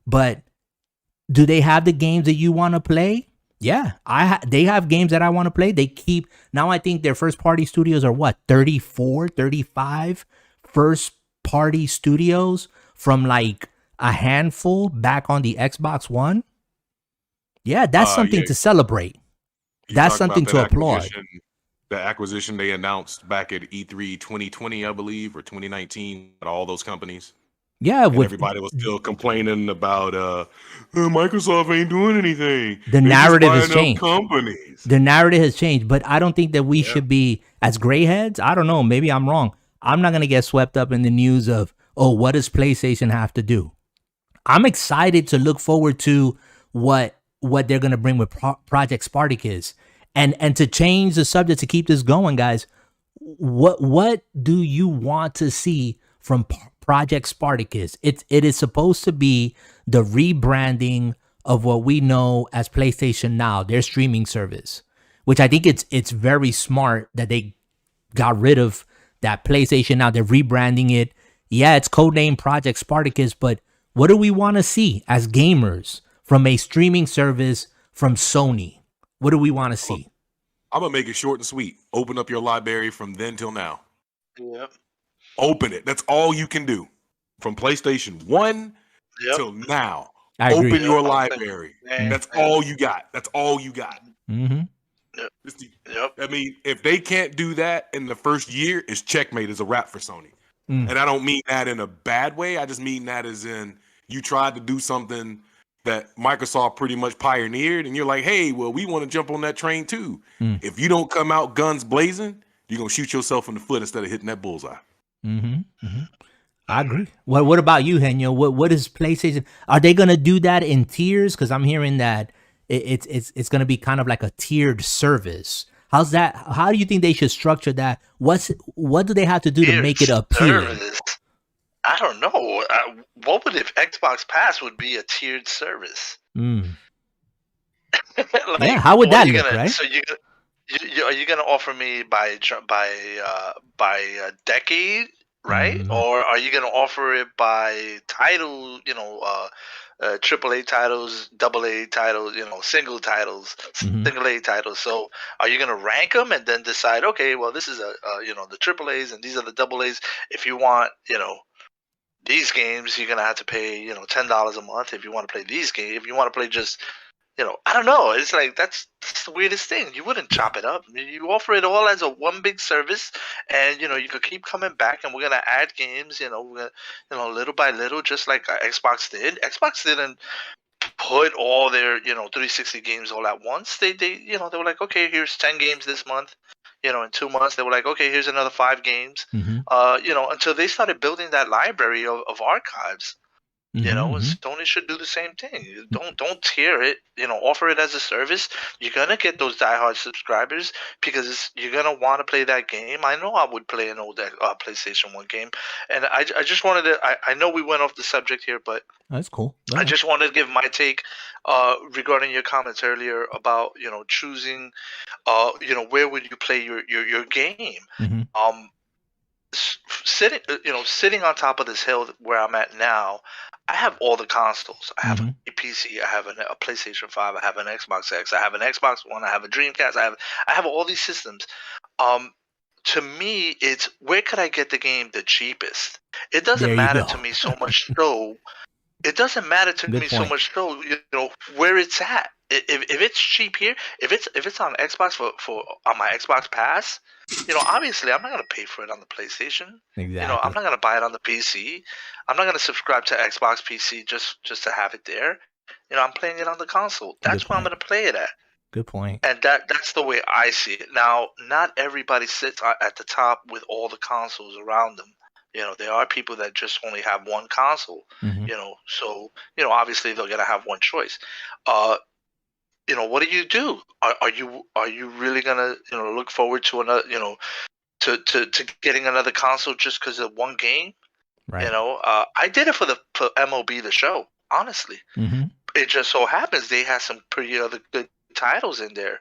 But do they have the games that you want to play? Yeah, they have games that I want to play. They keep, now I think their first party studios are what, 34, 35 first party studios from like a handful back on the Xbox One. Yeah, that's something to celebrate. That's something to applaud. The acquisition they announced back at E3 2020, I believe, or 2019, at all those companies. Yeah, everybody was still complaining about Microsoft ain't doing anything. The narrative has changed. The narrative has changed, but I don't think that we should be as grayheads. I don't know. Maybe I'm wrong. I'm not gonna get swept up in the news of, oh, what does PlayStation have to do? I'm excited to look forward to what they're gonna bring with Project Spartacus, and to change the subject to keep this going, guys. What do you want to see from Project Spartacus? It is supposed to be the rebranding of what we know as PlayStation Now, their streaming service, which I think it's very smart that they got rid of that PlayStation Now. They're rebranding it. Yeah, it's codenamed Project Spartacus, but what do we want to see as gamers from a streaming service from Sony? What do we want to see? I'm going to make it short and sweet. Open up your library from then till now. Yep. Open it. That's all you can do. From PlayStation 1 till now. Open your library. That's all you got. That's all you got. Mm-hmm. I mean, if they can't do that in the first year, it's checkmate, is a wrap for Sony. And I don't mean that in a bad way. I just mean that as in you tried to do something that Microsoft pretty much pioneered, and you're like, hey, well, we want to jump on that train too. If you don't come out guns blazing, you're going to shoot yourself in the foot instead of hitting that bullseye. I agree. What about you, Henyo? What is PlayStation? Are they going to do that in tiers? Because I'm hearing that it's going to be kind of like a tiered service. How's that? How do you think they should structure that? What do they have to do to make it appealing? I don't know. What would if Xbox Pass would be a tiered service? Yeah, how would that look, right? So are you gonna offer me by a decade, right? Or are you gonna offer it by title? AAA titles, AA titles, single titles, single A titles. So are you gonna rank them and then decide? Okay, well, this is the AAAs and these are the AAs. If you want, these games, you're gonna have to pay, $10 a month if you want to play these games. If you want to play just, I don't know. It's like that's the weirdest thing. You wouldn't chop it up. You offer it all as a one big service, and you could keep coming back, and we're gonna add games. We're gonna, little by little, just like Xbox did. Xbox didn't put all their 360 games all at once. They were like, okay, here's 10 games this month. In 2 months, they were like, okay, here's another 5 games. Until they started building that library of archives. And Sony should do the same thing. Don't tier it. Offer it as a service. You're gonna get those diehard subscribers because you're gonna want to play that game. I know I would play an old PlayStation 1 game, and I just wanted to. I know we went off the subject here, but that's cool. I just wanted to give my take regarding your comments earlier about choosing. Where would you play your game? Sitting on top of this hill where I'm at now, I have all the consoles. I have a PC, I have a PlayStation 5, I have an Xbox X, I have an Xbox One, I have a Dreamcast, I have all these systems. To me, it's where could I get the game the cheapest? It doesn't matter to me so much so. It doesn't matter to me so much so, where it's at. If it's cheap here, if it's on Xbox for on my Xbox Pass, obviously I'm not gonna pay for it on the PlayStation. Exactly. I'm not gonna buy it on the PC. I'm not gonna subscribe to Xbox PC just to have it there. I'm playing it on the console. That's where I'm gonna play it at. Good point. And that's the way I see it. Now, not everybody sits at the top with all the consoles around them. There are people that just only have one console. So obviously they're gonna have one choice. What do? Are you really gonna look forward to another to getting another console just because of one game? Right. I did it for MLB The Show. Honestly, it just so happens they had some pretty other good titles in there.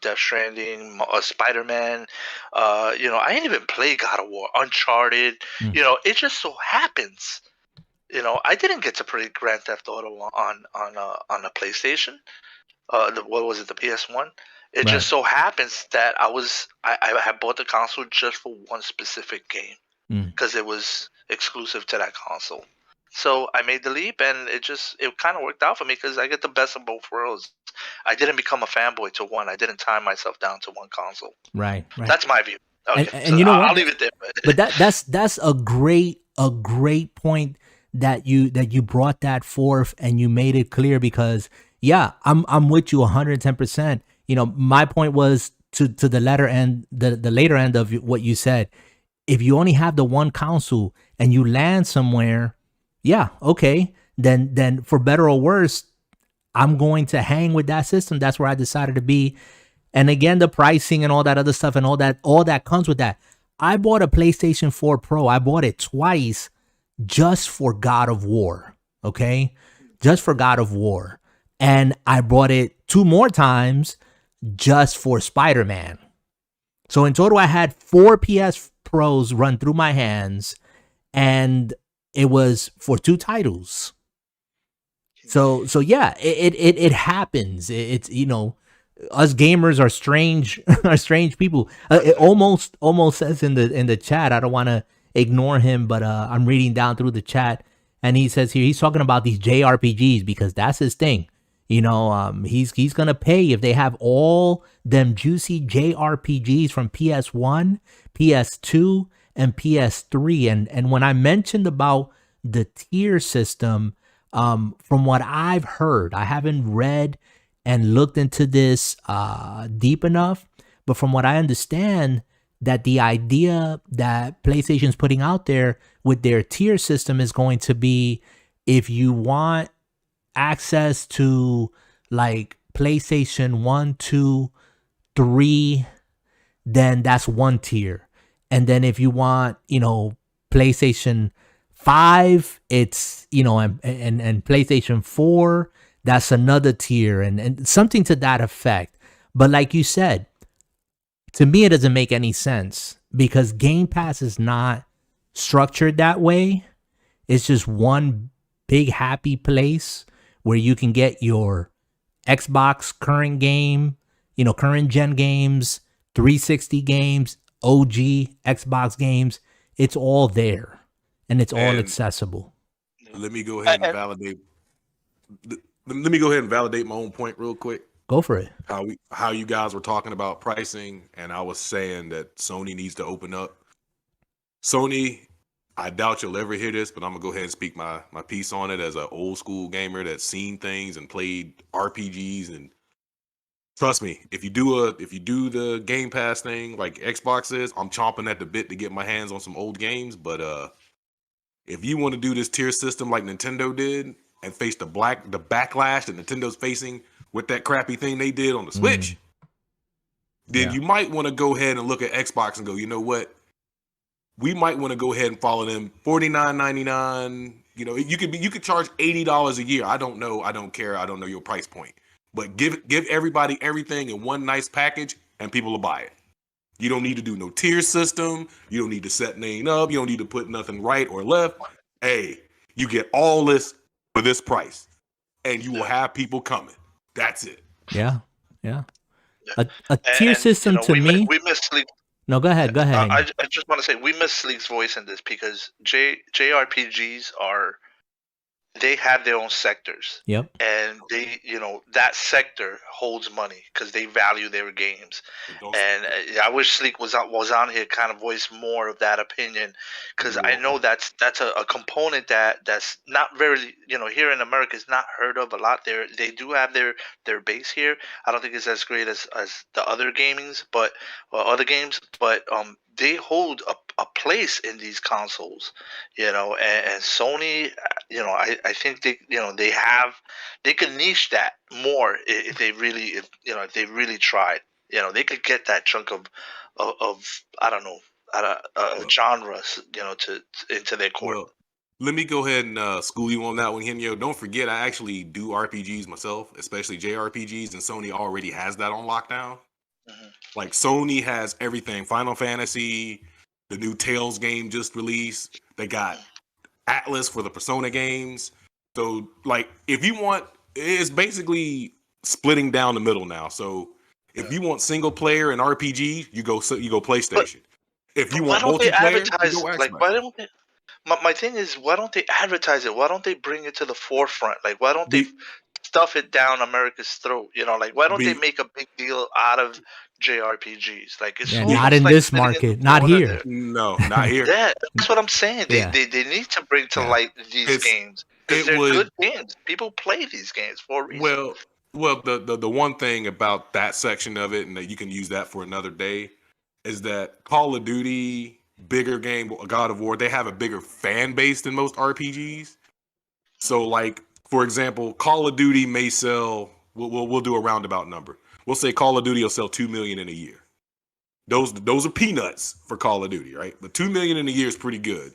Death Stranding, Spider-Man. I didn't even play God of War, Uncharted. It just so happens. I didn't get to play Grand Theft Auto on a PlayStation. What was it, the PS1? It just so happens that I had bought the console just for one specific game because it was exclusive to that console. So I made the leap, and it kind of worked out for me because I get the best of both worlds. I didn't become a fanboy to one. I didn't tie myself down to one console. Right. That's my view. Okay, and you know what? I'll leave it there. But that's a great point that you brought that forth and you made it clear, because I'm with you 110%. My point was to the later end, the later end of what you said. If you only have the one console and you land somewhere, okay, then for better or worse, I'm going to hang with that system. That's where I decided to be. And again, the pricing and all that other stuff and all that comes with that. I bought a PlayStation 4 Pro. I bought it twice just for God of War. Okay? Just for God of War. And I bought it 2 more times just for Spider-Man. So in total, I had 4 PS Pros run through my hands, and it was for 2 titles. So yeah, it happens. It's us gamers are strange people. It almost says in the chat. I don't want to ignore him, but I'm reading down through the chat, and he says here he's talking about these JRPGs because that's his thing. He's gonna pay if they have all them juicy JRPGs from PS1, PS2, and PS3. And when I mentioned about the tier system, from what I've heard, I haven't read and looked into this deep enough, but from what I understand, that the idea that PlayStation's putting out there with their tier system is going to be, if you want access to like PlayStation 1, 2, 3, then that's one tier. And then if you want, PlayStation 5, it's, and PlayStation 4, that's another tier, and something to that effect. But like you said, to me, it doesn't make any sense because Game Pass is not structured that way. It's just one big happy place where you can get your Xbox current game, current gen games, 360 games, OG Xbox games. It's all there, and it's all accessible. Let me go ahead and validate. Let me go ahead and validate my own point real quick. Go for it. How you guys were talking about pricing, and I was saying that Sony needs to open up. Sony, I doubt you'll ever hear this, but I'm gonna go ahead and speak my piece on it as an old school gamer that's seen things and played RPGs. And trust me, if you do the Game Pass thing like Xbox is, I'm chomping at the bit to get my hands on some old games. But if you want to do this tier system like Nintendo did and face the backlash that Nintendo's facing with that crappy thing they did on the Switch, then you might want to go ahead and look at Xbox and go, you know what? We might want to go ahead and follow them. $49.99. You know, you could charge $80 a year. I don't know. I don't care. I don't know your price point. But give everybody everything in one nice package, and people will buy it. You don't need to do no tier system. You don't need to set name up. You don't need to put nothing right or left. Hey, you get all this for this price, and you will have people coming. That's it. Yeah. A tier system to me. We miss Sleek. No, go ahead. I just want to say we miss Sleek's voice in this because JRPGs they have their own sectors. Yep. And that sector holds money because they value their games. And I wish Sleek was on here, kind of voice more of that opinion, because I know that's a component that's not very, here in America is not heard of a lot. They do have their base here. I don't think it's as great as the other games, but they hold a place in these consoles, and Sony, I think they can niche that more if they really tried. They could get that chunk of I don't know, genres, into their core. Well, let me go ahead and school you on that one, Henyo. Don't forget, I actually do RPGs myself, especially JRPGs, and Sony already has that on lockdown. Like Sony has everything. Final Fantasy, the new Tales game just released. They got Atlas for the Persona games. So like, if you want, it's basically splitting down the middle now. So if you want single player and RPG, you go PlayStation. If you want multiplayer, you go Xbox. Like, why don't they? My thing is, why don't they advertise it? Why don't they bring it to the forefront? Like, why don't they stuff it down America's throat? Like, why don't they make a big deal out of JRPGs? Like, it's not in this market, not here. No, not here. Yeah, that's what I'm saying. They need to bring to light these games. Because they're good games. People play these games for a reason. Well, the one thing about that section of it, and that you can use that for another day, is that Call of Duty, bigger game, God of War, they have a bigger fan base than most RPGs. So, like, for example, Call of Duty may sell. We'll do a roundabout number. We'll say Call of Duty will sell 2 million in a year. Those are peanuts for Call of Duty, right? But 2 million in a year is pretty good.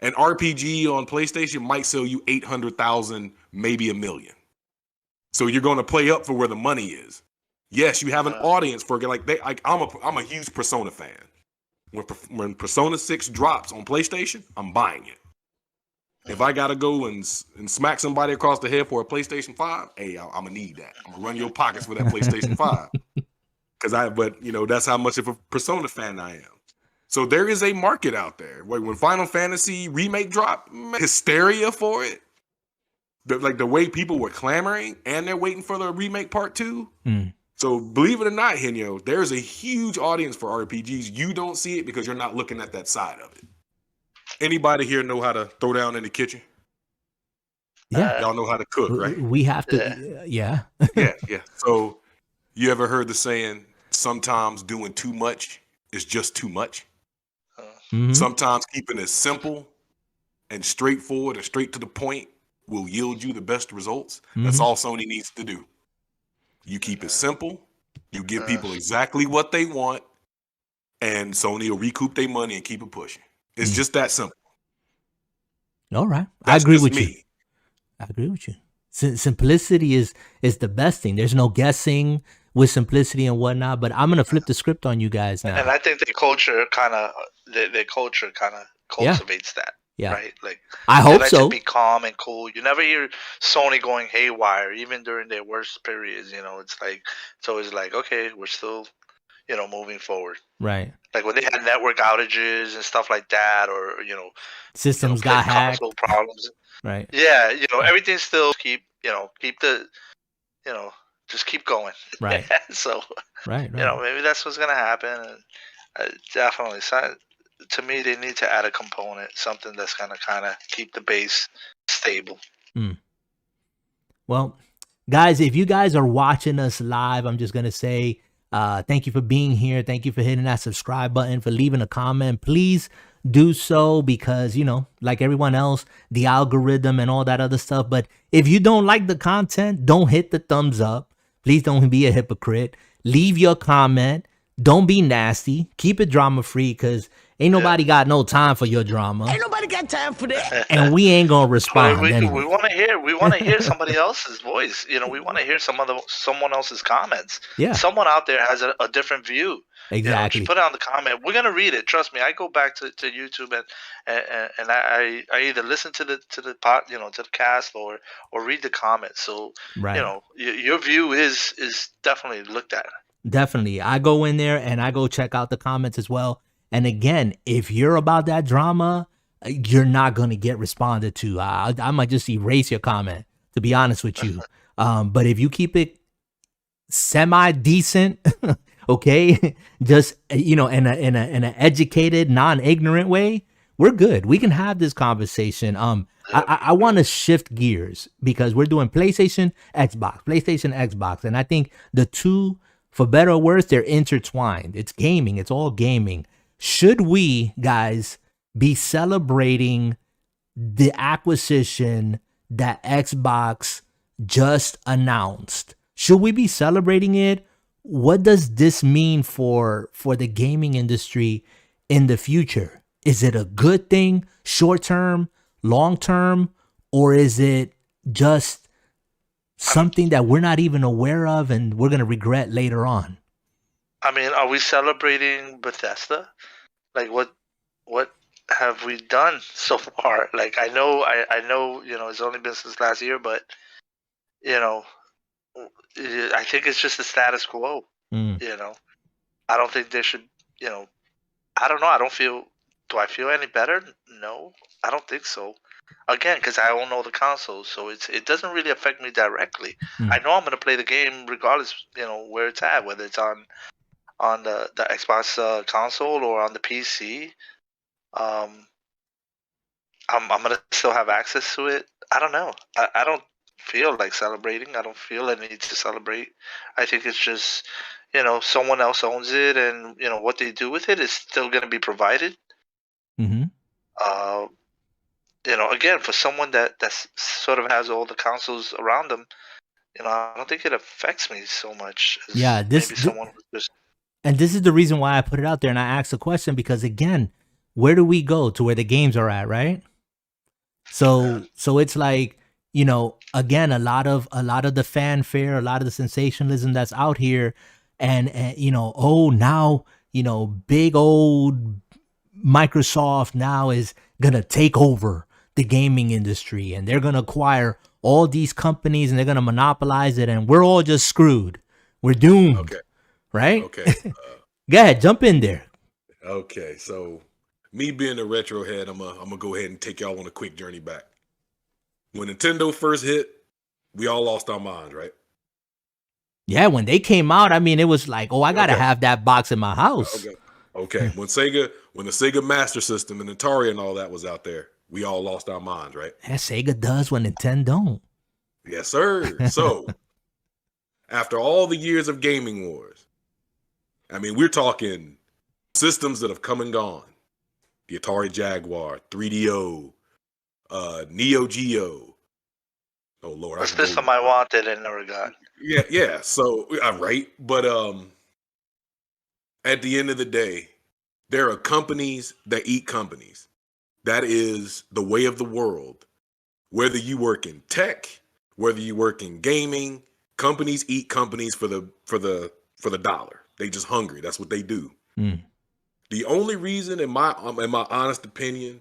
An RPG on PlayStation might sell you 800,000, maybe 1 million. So you're going to play up for where the money is. Yes, you have an audience for it. I'm a huge Persona fan. When Persona 6 drops on PlayStation, I'm buying it. If I gotta go and smack somebody across the head for a PlayStation 5, hey, I'm gonna need that. I'm gonna run your pockets for that PlayStation 5. But that's how much of a Persona fan I am. So there is a market out there. When Final Fantasy remake dropped, hysteria for it. The way people were clamoring, and they're waiting for the remake part 2. So believe it or not, Henyo, there's a huge audience for RPGs. You don't see it because you're not looking at that side of it. Anybody here know how to throw down in the kitchen? Yeah. Y'all know how to cook, right? We have to, yeah. Yeah. So you ever heard the saying, sometimes doing too much is just too much? Sometimes keeping it simple and straightforward and straight to the point will yield you the best results. That's all Sony needs to do. You keep it simple, you give people exactly what they want, and Sony will recoup their money and keep it pushing. It's just that simple. All right. I agree with you. Simplicity is the best thing. There's no guessing with simplicity and whatnot, but I'm going to flip the script on you guys now. And I think their culture kind of cultivates that. Yeah. Right? Like, I hope like so. To be calm and cool. You never hear Sony going haywire, even during their worst periods. It's always like, okay, we're still, moving forward. Right. Like when they had network outages and stuff like that, or systems got hacked, problems. Right. Yeah, everything still just keep going. Right. So, right. Maybe that's what's gonna happen. And definitely, to me, they need to add a component, something that's gonna kind of keep the base stable. Well, guys, if you guys are watching us live, I'm just gonna say thank you for being here. Thank you for hitting that subscribe button, for leaving a comment. Please do so because, like everyone else, the algorithm and all that other stuff. But if you don't like the content, don't hit the thumbs up. Please don't be a hypocrite. Leave your comment. Don't be nasty. Keep it drama free because ain't nobody got no time for your drama. Ain't nobody got time for that. And we ain't gonna respond. We anyway. want to hear somebody else's voice. We want to hear someone else's comments. Yeah. Someone out there has a different view. Exactly. Put it on the comment. We're gonna read it. Trust me. I go back to YouTube and I either listen to the pod, to the cast or read the comments. So right. Your view is definitely looked at. Definitely. I go in there and I go check out the comments as well. And again, if you're about that drama, you're not going to get responded to. I might just erase your comment, to be honest with you. But if you keep it semi-decent, okay, just, in an educated, non-ignorant way, we're good. We can have this conversation. I want to shift gears because we're doing PlayStation, Xbox. And I think the two, for better or worse, they're intertwined. It's gaming. It's all gaming. Should we, guys, be celebrating the acquisition that Xbox just announced? Should we be celebrating it? What does this mean for the gaming industry in the future? Is it a good thing, short term, long term, or is it just something that we're not even aware of and we're going to regret later on? I mean, are we celebrating Bethesda? Like, what have we done so far? Like, I know, it's only been since last year, but I think it's just the status quo. I don't think there should, I don't know. Do I feel any better? No, I don't think so. Again, because I don't know the console, so it doesn't really affect me directly. I know I'm going to play the game regardless, where it's at, whether it's on the Xbox console or on the PC. I'm going to still have access to it. I don't know. I don't feel like celebrating. I don't feel a need to celebrate. I think it's just, someone else owns it, and, what they do with it is still going to be provided. Mm-hmm. Again, for someone that sort of has all the consoles around them, I don't think it affects me so much. Yeah, someone who just. And this is the reason why I put it out there and I asked the question, because again, where do we go to where the games are at, right? So it's like, again, a lot of the fanfare, a lot of the sensationalism that's out here, and now, big old Microsoft now is gonna take over the gaming industry and they're gonna acquire all these companies and they're gonna monopolize it, and we're all just screwed. We're doomed. Okay. Right? Okay. Go ahead, jump in there. Okay, so me being a retro head, I'm gonna go ahead and take y'all on a quick journey back. When Nintendo first hit, we all lost our minds, right? Yeah, when they came out, I mean, it was like, I gotta have that box in my house. Okay. When the Sega Master System and Atari and all that was out there, we all lost our minds, right? Yeah, Sega does when Nintendo don't. Yes, sir. So after all the years of gaming wars, I mean, we're talking systems that have come and gone. The Atari Jaguar, 3DO, Neo Geo. Oh, Lord. The system I wanted and never got. Yeah. So, right. But at the end of the day, there are companies that eat companies. That is the way of the world. Whether you work in tech, whether you work in gaming, companies eat companies for the dollar. They just hungry. That's what they do. The only reason, in my honest opinion,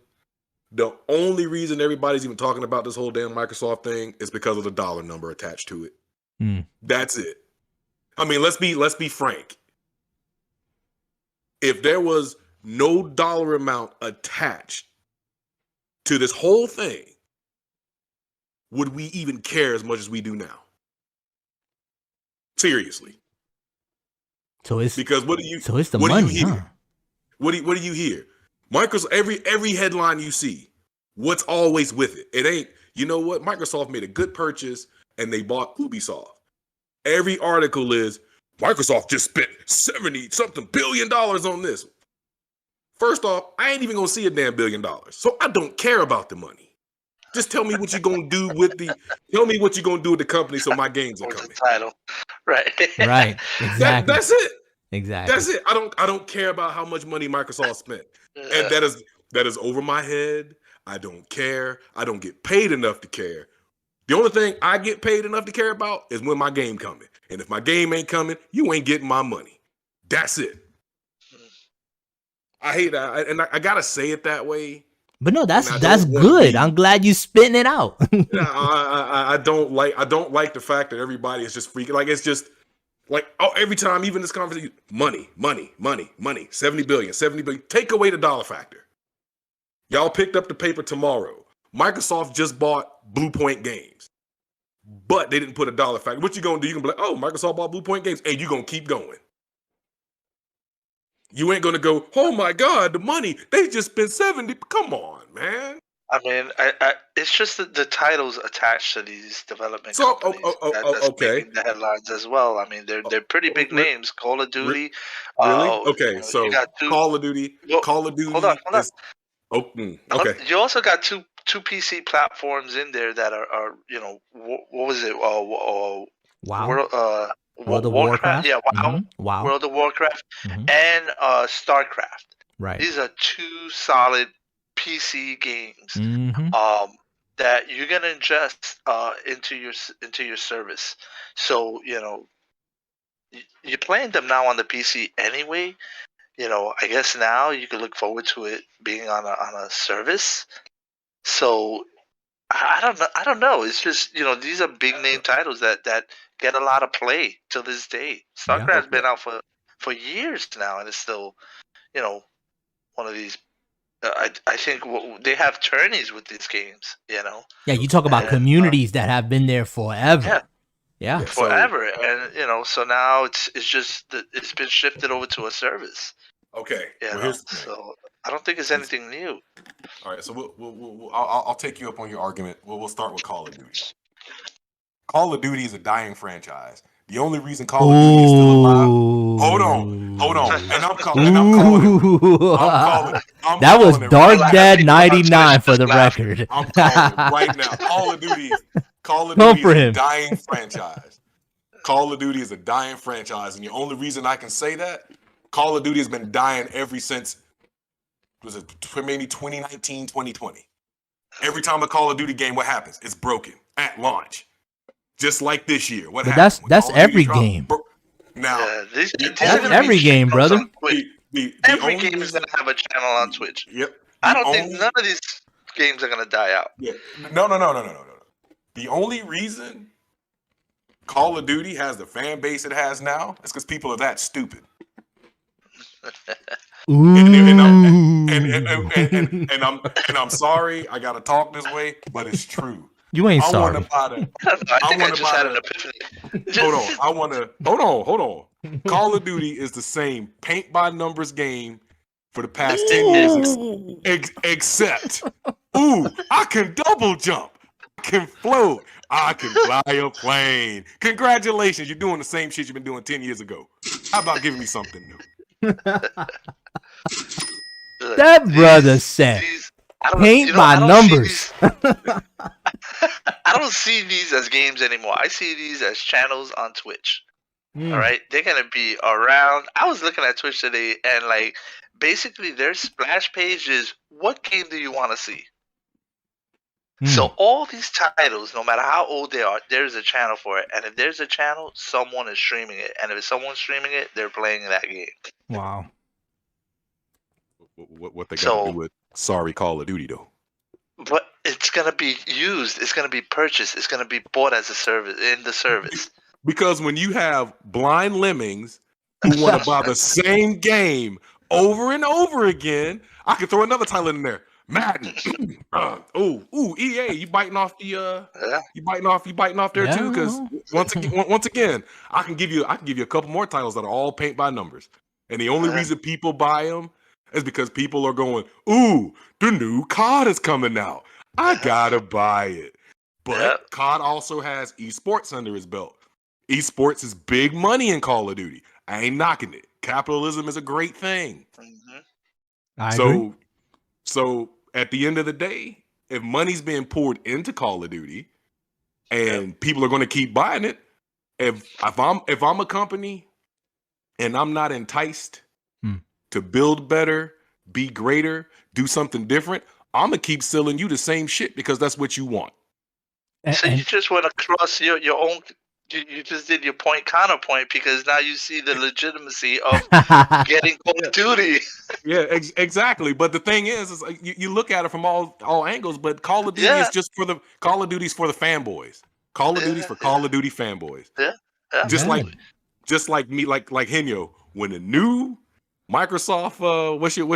the only reason everybody's even talking about this whole damn Microsoft thing is because of the dollar number attached to it. That's it. I mean, let's be frank. If there was no dollar amount attached to this whole thing, would we even care as much as we do now? Seriously. Because what do you? So it's the money, huh? What do you hear? Microsoft. Every headline you see, what's always with it? It ain't. You know what? Microsoft made a good purchase and they bought Ubisoft. Every article is Microsoft just spent $70-something billion on this. First off, I ain't even gonna see a damn $1 billion, so I don't care about the money. Just tell me what you're gonna do with the. Tell me what you're gonna do with the company, so my games are coming. The title, right? Right. Exactly. That's it. Exactly. That's it. I don't care about how much money Microsoft spent, and that is over my head. I don't care. I don't get paid enough to care. The only thing I get paid enough to care about is when my game coming, and if my game ain't coming, you ain't getting my money. That's it. I hate that, and I gotta say it that way. But no, that's good. I'm glad you spitting it out. I don't like the fact that everybody is just freaking. Like, it's just like, oh, every time, even this conversation, money, 70 billion. Take away the dollar factor. Y'all picked up the paper tomorrow. Microsoft just bought Blue Point Games, but they didn't put a dollar factor. What you gonna do? You gonna be like, oh, Microsoft bought Blue Point Games, and you gonna keep going. You ain't gonna go, oh my God, the money, they just spent 70. Come on, man. I mean, it's just the titles attached to these development companies that's okay. making the headlines as well. I mean, they're pretty big names. Call of Duty. Really? Okay, so Call of Duty. Call of Duty. Hold on. Okay. You also got two PC platforms in there that are what was it? Wow. World of Warcraft. Yeah, WoW. Mm-hmm. Wow. World of Warcraft and StarCraft. Right. These are two solid PC games that you're gonna ingest into your service. So you're playing them now on the PC anyway. I guess now you can look forward to it being on a service. So I don't know. It's just these are big name titles that get a lot of play to this day. StarCraft's been out for years now, and it's still one of these. I think they have tourneys with these games. Yeah, you talk about communities that have been there forever. Yeah, forever, and so now it's just it's been shifted over to a service. Okay, so I don't think it's anything new. All right, so I'll take you up on your argument. We'll start with Call of Duty. Call of Duty is a dying franchise. The only reason Call of Duty is still alive. Hold on. And I'm calling. That was Dark Dad 99 for the record. I'm calling it right now. Call of Duty is a dying franchise. Call of Duty is a dying franchise, and the only reason I can say that, Call of Duty has been dying ever since, maybe 2019, 2020. Every time a Call of Duty game, what happens? It's broken at launch. Just like this year. What happened? That's every game. Now, that's every game, brother. Every game is going to have a channel on Twitch. Yep. I don't think none of these games are going to die out. Yeah. No. The only reason Call of Duty has the fan base it has now is because people are that stupid. And I'm sorry I gotta talk this way, but it's true. You ain't sorry. I just had an epiphany. Hold on. Call of Duty is the same paint by numbers game for the past 10 years, except I can double jump, I can float, I can fly a plane. Congratulations, you're doing the same shit you've been doing 10 years ago. How about giving me something new? That brother said paint by numbers. I don't see these as games anymore. I see these as channels on Twitch. All right, they're gonna be around. I was looking at Twitch today, and basically their splash page is, what game do you want to see? So all these titles, no matter how old they are, there's a channel for it. And if there's a channel, someone is streaming it. And if someone's streaming it, they're playing that game. Wow. What they got to do with sorry Call of Duty, though? But it's going to be used. It's going to be purchased. It's going to be bought as a service, in the service. Because when you have blind lemmings who want to buy the same game over and over again, I could throw another title in there. Madden. EA, you biting off the you biting off there too, because once again, I can give you a couple more titles that are all paint by numbers. And the only reason people buy them is because people are going, the new COD is coming out. I gotta buy it. But COD also has esports under his belt. Esports is big money in Call of Duty. I ain't knocking it. Capitalism is a great thing. I agree. So at the end of the day, if money's being poured into Call of Duty and people are going to keep buying it, if I'm a company and I'm not enticed to build better, be greater, do something different, I'm gonna keep selling you the same shit because that's what you want. So you just went across your own. You just did your point counterpoint because now you see the legitimacy of getting Call of Duty. Yeah, exactly. But the thing is like, you look at it from all angles. But Call of Duty is just for the Call of Duty's for the fanboys. Call of Duty's for Call of Duty fanboys. Yeah, just like me, like Henyo. When the new Microsoft, what's your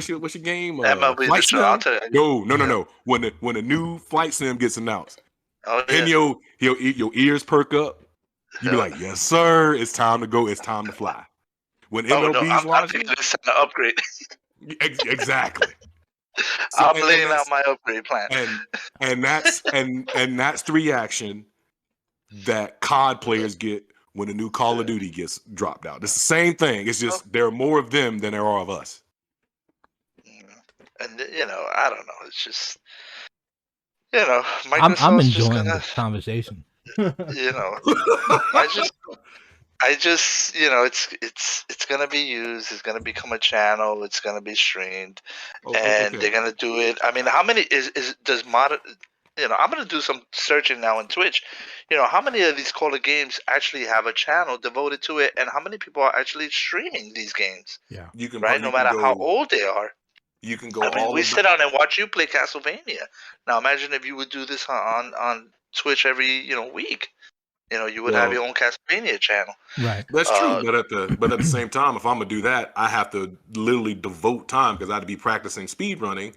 game? Flight Sim? No. When the new Flight Sim gets announced, Henyo, your ears perk up. You be like, yes, sir. It's time to go. It's time to fly. When MLB's launching, it's time to upgrade. Exactly. So, I'm laying out my upgrade plan. And that's the reaction that COD players get when a new Call of Duty gets dropped out. It's the same thing. It's just there are more of them than there are of us. And I don't know. It's just I'm enjoying this conversation. I just it's gonna be used. It's gonna become a channel. It's gonna be streamed, and they're gonna do it. I mean, how many does modern? I'm gonna do some searching now on Twitch. How many of these Call of games actually have a channel devoted to it, and how many people are actually streaming these games? Yeah, you can no matter how old they are. You can go. We sit down and watch you play Castlevania. Now imagine if you would do this on Twitch every week. You would have your own Castlevania channel. Right. That's true. But at the same time, if I'm gonna do that, I have to literally devote time because I have to be practicing speed running,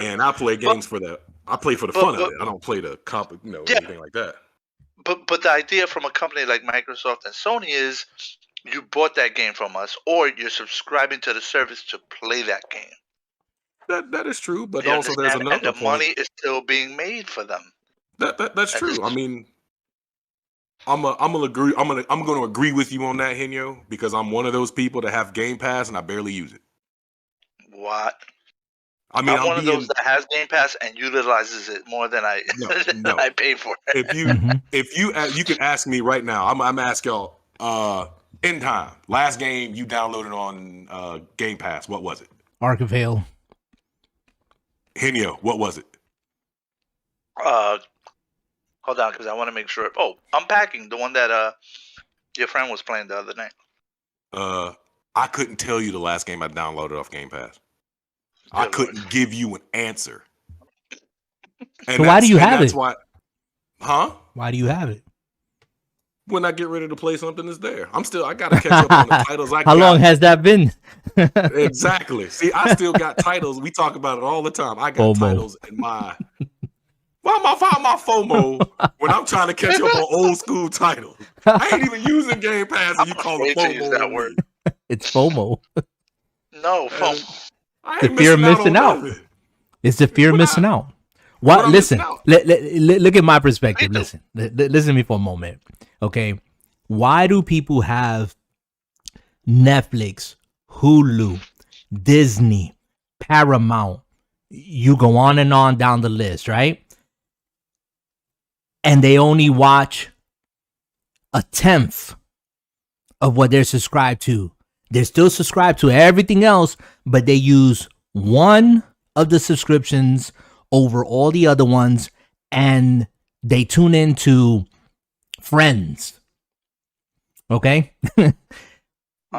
and I play games for that. I play for the fun of it. I don't play the anything like that. But the idea from a company like Microsoft and Sony is you bought that game from us, or you're subscribing to the service to play that game. That is true, but also there's another and the point. Money is still being made for them. That's true. I mean, I'm gonna agree with you on that, Henyo, because I'm one of those people that have Game Pass and I barely use it. What? I mean, I'm one of those that has Game Pass and utilizes it more than I than I pay for it. If you can ask me right now, I'm ask y'all. In time, last game you downloaded on Game Pass, what was it? Ark of Hale. Henyo, what was it? Hold on, because I want to make sure. Oh, Unpacking, the one that your friend was playing the other night. I couldn't tell you the last game I downloaded off Game Pass. I couldn't give you an answer. So why do you have it? Why do you have it? When I get ready to play something that's there. I gotta catch up on the titles. How long has that been? Exactly. See, I still got titles. We talk about it all the time. I got titles in my why am I finding my FOMO when I'm trying to catch up on old school titles? I ain't even using Game Pass and you call it FOMO. Use that word. It's FOMO. No, FOMO. The fear of missing out. It's the fear of missing out. What? Listen, look at my perspective. Listen to me for a moment. Okay. Why do people have Netflix, Hulu, Disney, Paramount? You go on and on down the list, right? And they only watch 1/10 of what they're subscribed to. They're still subscribed to everything else, but they use one of the subscriptions over all the other ones, and they tune into Friends. Okay? On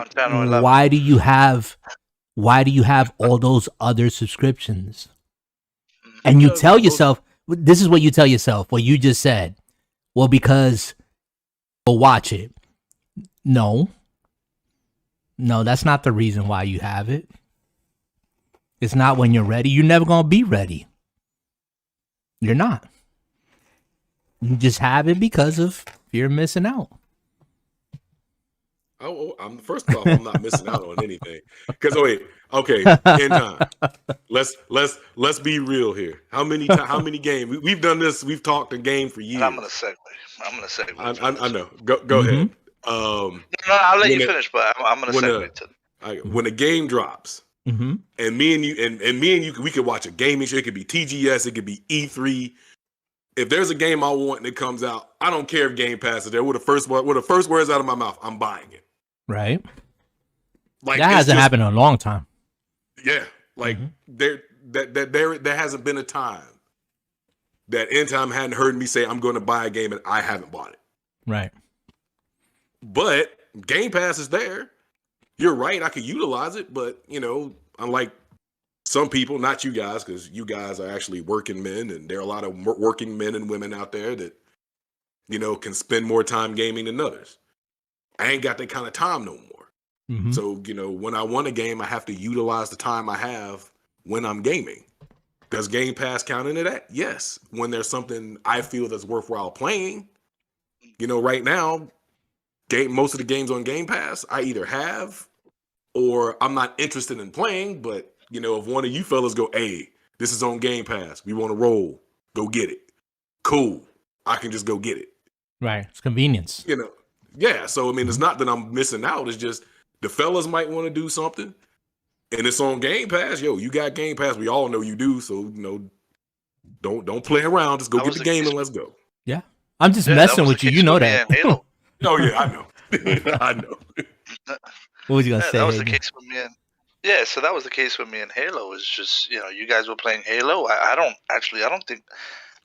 channel 11. Why do you have all those other subscriptions? And you tell yourself, this is what you tell yourself, what you just said. Well, because we'll watch it. No, that's not the reason why you have it. It's not when you're ready. You're never going to be ready. You're not. You just have it because of fear of missing out. First of all, I'm not missing out on anything. Because in time. Let's be real here. How many games we've done this? We've talked a game for years. And I'm gonna segue. I know. Go ahead. No, I'll let you finish, but I'm gonna segue to. When a game drops, Mm-hmm. And me and you, we could watch a gaming show. It could be TGS, it could be E3. If there's a game I want and it comes out, I don't care if Game Pass is there. What the first words out of my mouth, I'm buying it. Right. Like that hasn't happened in a long time. Yeah. Like there hasn't been a time that Anytime hadn't heard me say I'm going to buy a game and I haven't bought it. Right. But Game Pass is there. You're right. I could utilize it, but unlike some people, not you guys, because you guys are actually working men, and there are a lot of working men and women out there that can spend more time gaming than others. I ain't got that kind of time no more. Mm-hmm. So when I want a game, I have to utilize the time I have when I'm gaming. Does Game Pass count into that? Yes. When there's something I feel that's worthwhile playing, right now, most of the games on Game Pass I either have or I'm not interested in playing. But if one of you fellas go, hey, this is on Game Pass, we want to roll, go get it. Cool. I can just go get it. Right. It's convenience. Yeah. So I mean, it's not that I'm missing out. It's just the fellas might want to do something. And it's on Game Pass. Yo, you got Game Pass. We all know you do. So, don't play around. Just go get the game and let's go. Yeah. I'm just messing with you. You know that. Halo. Oh, yeah, I know. I know. What was you going to say? That was the case with me. So that was the case with me in Halo. Is just, you guys were playing Halo. I don't think.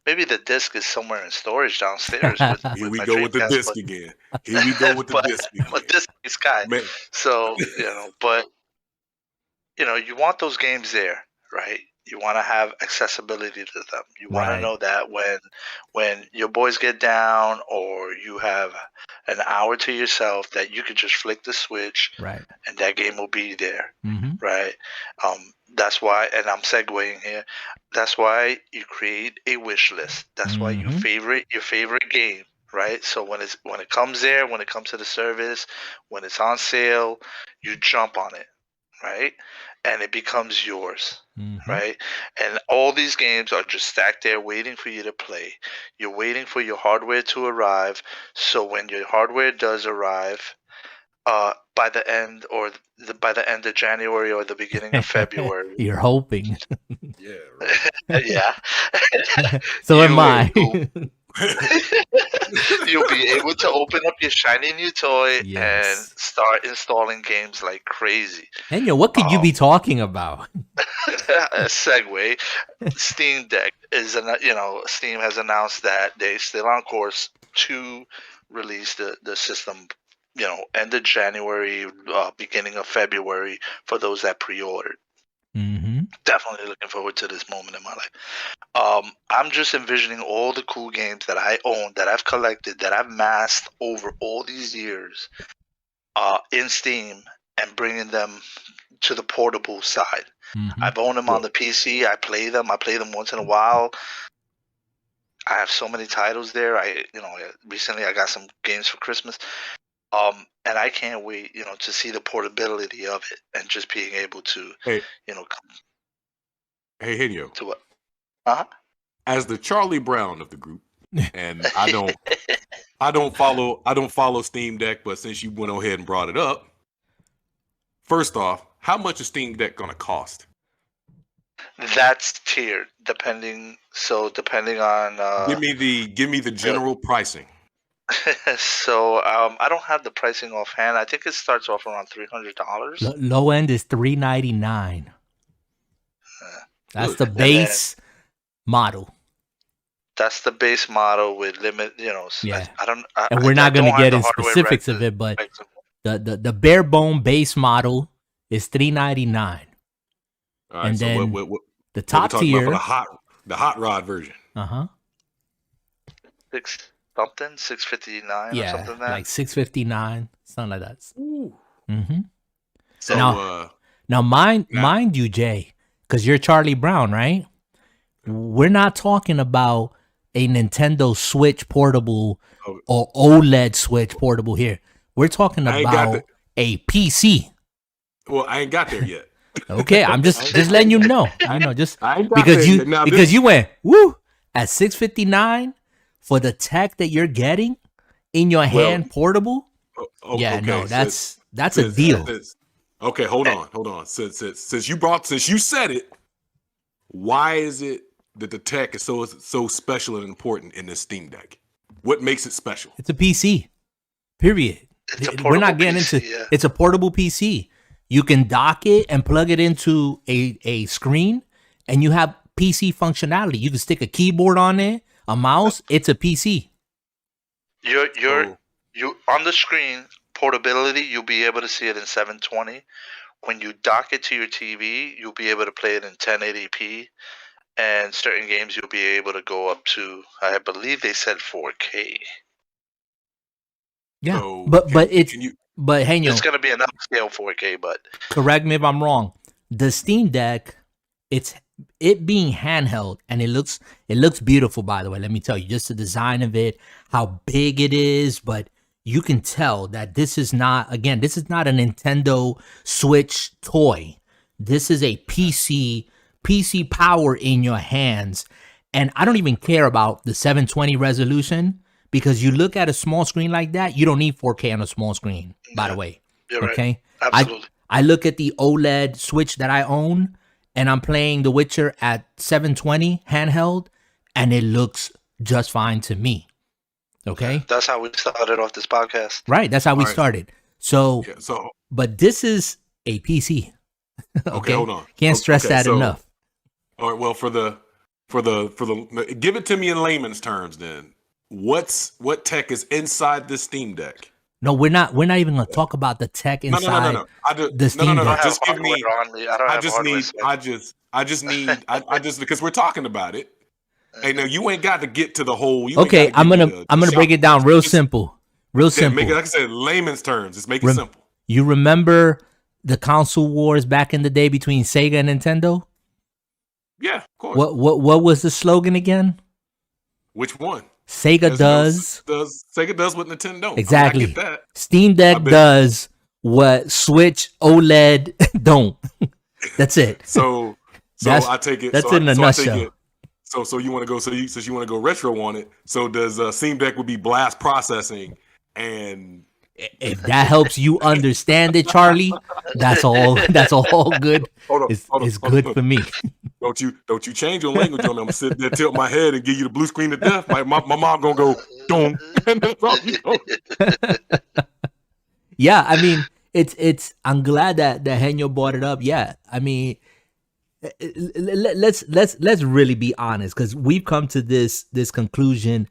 Maybe the disc is somewhere in storage downstairs. Here we go with the disc again. Here we go with the disc again. But disc is guy. So, but you want those games there, right? You want to have accessibility to them. You want to know that when your boys get down or you have an hour to yourself, that you could just flick the switch, right, and that game will be there, right? That's why, and I'm segueing here. That's why you create a wish list. That's why you favorite your favorite game, right? So when it comes there, when it comes to the service, when it's on sale, you jump on it, right? And it becomes yours, right? And all these games are just stacked there waiting for you to play. You're waiting for your hardware to arrive. So when your hardware does arrive, by the end of January or the beginning of February. You're hoping. Yeah. Right. Yeah. So am I. You'll be able to open up your shiny new toy and start installing games like crazy. And what could you be talking about? A segue. Steam Deck Steam has announced that they're still on course to release the system, end of January, beginning of February for those that pre-ordered. Definitely looking forward to this moment in my life. I'm just envisioning all the cool games that I own, that I've collected, that I've massed over all these years in Steam, and bringing them to the portable side. I've owned them on the PC. I play them once in a while. I have so many titles there. Recently I got some games for Christmas. And I can't wait, to see the portability of it and just being able to, Hey, Henyo. To what? As the Charlie Brown of the group, and I don't follow Steam Deck, but since you went ahead and brought it up, first off, how much is Steam Deck gonna cost? That's tiered, depending on. Give me the general pricing. So I don't have the pricing offhand. I think it starts off around $300. Low end is $399. That's the base model. That's the base model with limit. Yeah. And we're not going to get in specifics of it, but the bare bone base model is $399. All right, and so then what the top tier, the hot rod version. $659 or something like that. Like $659, something like that. Ooh. So now mind you, Jay, because you're Charlie Brown, right? We're not talking about a Nintendo Switch portable or OLED Switch portable here. We're talking about a PC. Well, I ain't got there yet. Okay, I'm just letting you know. I know, just because you went at $659 for the tech that you're getting in your hand portable. Okay, that's a deal. Okay, hold on. Since you said it, why is it that the tech is so special and important in this Steam Deck? What makes it special? It's a PC. Period. We're not getting PC, into. It's a portable PC. You can dock it and plug it into a screen, and you have PC functionality. You can stick a keyboard on it, a mouse. It's a PC. You on the screen portability. You'll be able to see it in 720. When you dock it to your TV, you'll be able to play it in 1080p, and certain games you'll be able to go up to. I believe they said 4K. Yeah, So but can you? hang on. It's gonna be an upscale 4K, but Correct me if I'm wrong. The Steam Deck, it being handheld, and it looks beautiful. By the way, let me tell you, just the design of it, how big it is, but you can tell that this is not a Nintendo Switch toy. This is a PC power in your hands, and I don't even care about the 720 resolution. Because you look at a small screen like that, you don't need 4K on a small screen, by the way. You're right. Okay? Absolutely. I look at the OLED Switch that I own, and I'm playing The Witcher at 720 handheld, and it looks just fine to me. Okay? That's how we started off this podcast. Right. That's how we started. So, but this is a PC. Okay, hold on. Can't stress that enough. All right. Well, for the give it to me in layman's terms then. What tech is inside this Steam Deck? No, we're not even going to talk about the tech inside. No. The Steam Deck. Just give me. I just need because we're talking about it. Hey, no, you ain't got to get to the whole. Okay, I'm gonna break it down real simple. Make it, like I said, layman's terms. Just make it simple. You remember the console wars back in the day between Sega and Nintendo? Yeah, of course. What was the slogan again? Which one? Sega does what Nintendo. Exactly. I get that. Steam Deck does what Switch OLED don't. That's it. So I take it. That's in a nutshell. So you want to go? Since you want to go retro on it. So does Steam Deck would be blast processing, and if that helps you understand it, Charlie, that's all good. It's good for me. Don't you change your language on them. I'm gonna sit there, tilt my head, and give you the blue screen of death. My mom gonna go, don't. Yeah, I mean, it's. I'm glad that Henyo brought it up. Yeah, I mean, let's really be honest, because we've come to this conclusion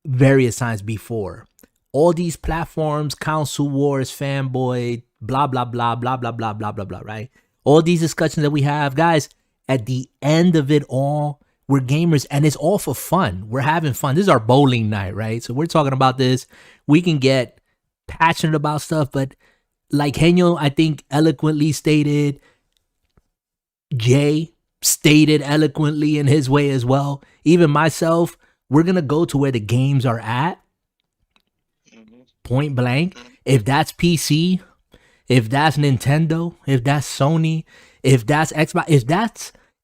various times before. All these platforms, console wars, fanboy, blah blah blah blah blah blah blah blah blah. Right? All these discussions that we have, guys. At the end of it all, we're gamers, and it's all for fun. We're having fun. This is our bowling night, right? So we're talking about this. We can get passionate about stuff, but like Henyo, I think, eloquently stated, Jay stated eloquently in his way as well. Even myself, we're going to go to where the games are at. Point blank. If that's PC, if that's Nintendo, if that's Sony, if that's Xbox,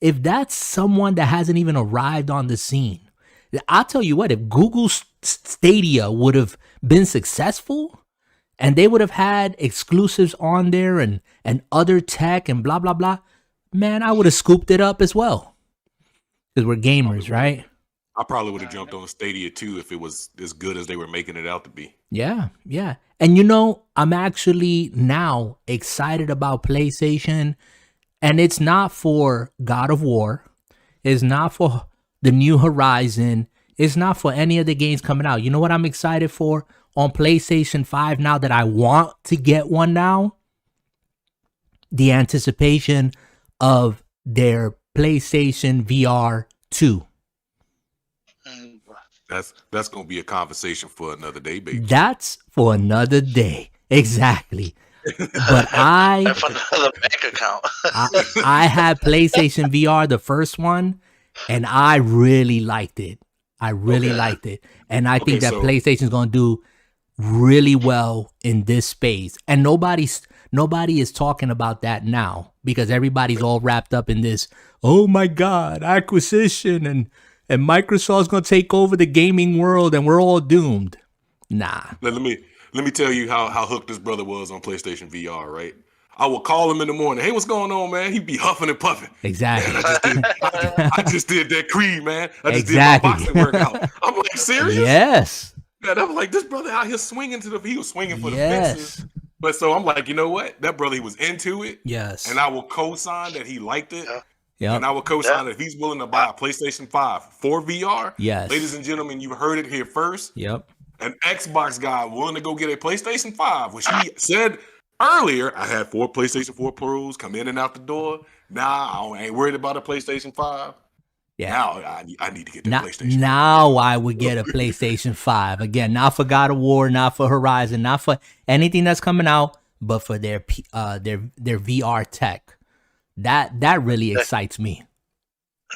if that's someone that hasn't even arrived on the scene, I'll tell you what, if Google Stadia would have been successful and they would have had exclusives on there and other tech and blah, blah, blah, man, I would have scooped it up as well. Because we're gamers, right? I probably would have jumped on Stadia too if it was as good as they were making it out to be. Yeah. And I'm actually now excited about PlayStation. And it's not for God of War. It's not for the New Horizon. It's not for any of the games coming out. You know what I'm excited for on PlayStation 5 now that I want to get one now? The anticipation of their PlayStation VR 2. That's going to be a conversation for another day, baby. That's for another day. Exactly. But for another bank account. I had PlayStation VR, the first one, and I really liked it. Liked it. And I think that PlayStation is going to do really well in this space. And nobody is talking about that now because everybody's all wrapped up in this, oh my God, acquisition and Microsoft's going to take over the gaming world and we're all doomed. Nah. Let me tell you how hooked this brother was on PlayStation VR, right? I would call him in the morning. Hey, what's going on, man? He'd be huffing and puffing. Exactly. Man, I just did that Creed, man. I just did my boxing workout. I'm like, serious? Yes. Man, I'm like, this brother out here swinging he was swinging for the fences. But so I'm like, you know what? That brother, he was into it. Yes. And I will co-sign that he liked it. Yeah. And I will co-sign that if he's willing to buy a PlayStation 5 for VR. Yes. Ladies and gentlemen, you heard it here first. Yep. An Xbox guy willing to go get a PlayStation 5, which he said earlier, I had 4 PlayStation 4 Pros come in and out the door. Now I ain't worried about a PlayStation 5. Yeah. Now I need to get that PlayStation. Now I would get a PlayStation 5. Again, not for God of War, not for Horizon, not for anything that's coming out, but for their VR tech. That really excites me.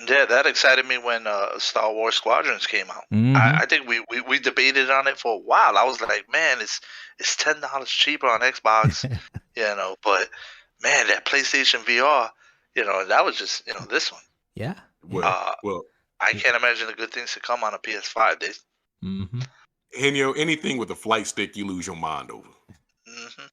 Yeah, that excited me when Star Wars Squadrons came out. Mm-hmm. I think we debated on it for a while. I was like, man, it's $10 cheaper on Xbox, but man, that PlayStation VR, that was just, this one. Yeah. Well, I can't imagine the good things to come on a PS5 days. Mm-hmm. And anything with a flight stick, you lose your mind over. Mm-hmm.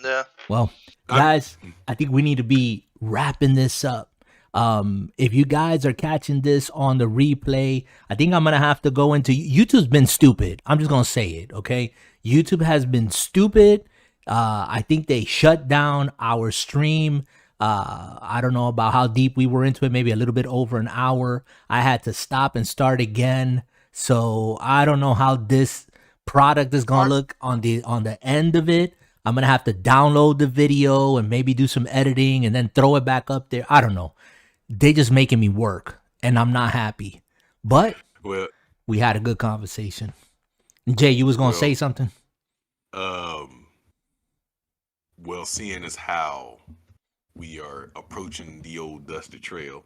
Yeah. Well, guys, I think we need to be wrapping this up. If you guys are catching this on the replay, I think I'm gonna have to go into YouTube's been stupid. I'm just gonna say it, okay? YouTube has been stupid. I think they shut down our stream. I don't know about how deep we were into it, maybe a little bit over an hour. I had to stop and start again. So I don't know how this product is gonna look on the end of it. I'm gonna have to download the video and maybe do some editing and then throw it back up there. I don't know. They just making me work and I'm not happy. But we had a good conversation. Jay, you was gonna say something? Well, seeing as how we are approaching the old dusty trail,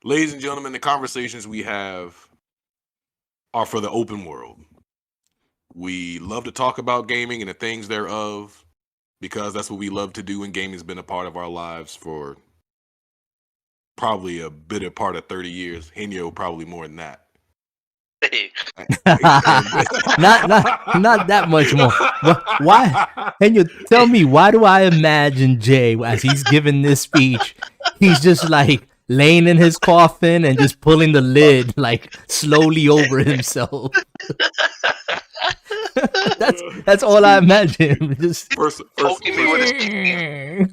ladies and gentlemen, the conversations we have are for the open world. We love to talk about gaming and the things thereof because that's what we love to do, and gaming's been a part of our lives for probably a bitter part of 30 years. Henyo, probably more than that. not that much more. Why? Henyo, tell me, why do I imagine Jay, as he's giving this speech, he's just like laying in his coffin and just pulling the lid like slowly over himself? That's all I imagine. Just poking me with his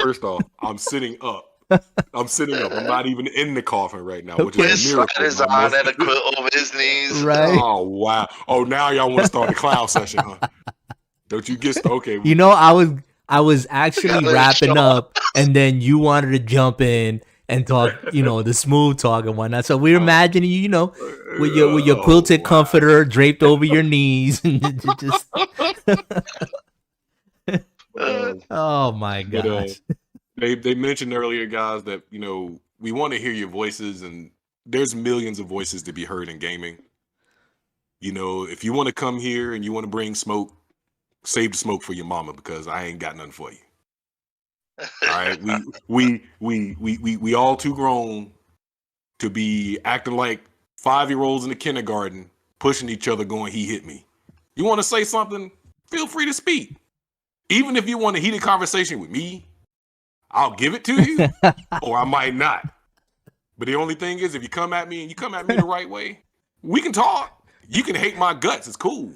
First off, I'm sitting up. I'm not even in the coffin right now, which is a miracle. His arm and a quilt over his knees. Right. Oh wow. Oh, now y'all want to start the clown session, huh? Don't you get okay? I was actually wrapping up, and then you wanted to jump in and talk, the smooth talk and whatnot. So we're imagining you, with your quilted comforter draped over your knees, and just. Oh my gosh. They mentioned earlier, guys, that we want to hear your voices, and there's millions of voices to be heard in gaming. If you want to come here and you want to bring smoke, save the smoke for your mama, because I ain't got nothing for you. All right, we all too grown to be acting like 5-year-olds in the kindergarten, pushing each other, going, "He hit me." You want to say something? Feel free to speak. Even if you want a heated conversation with me, I'll give it to you, or I might not. But the only thing is, if you come at me and you come at me the right way, we can talk. You can hate my guts. It's cool.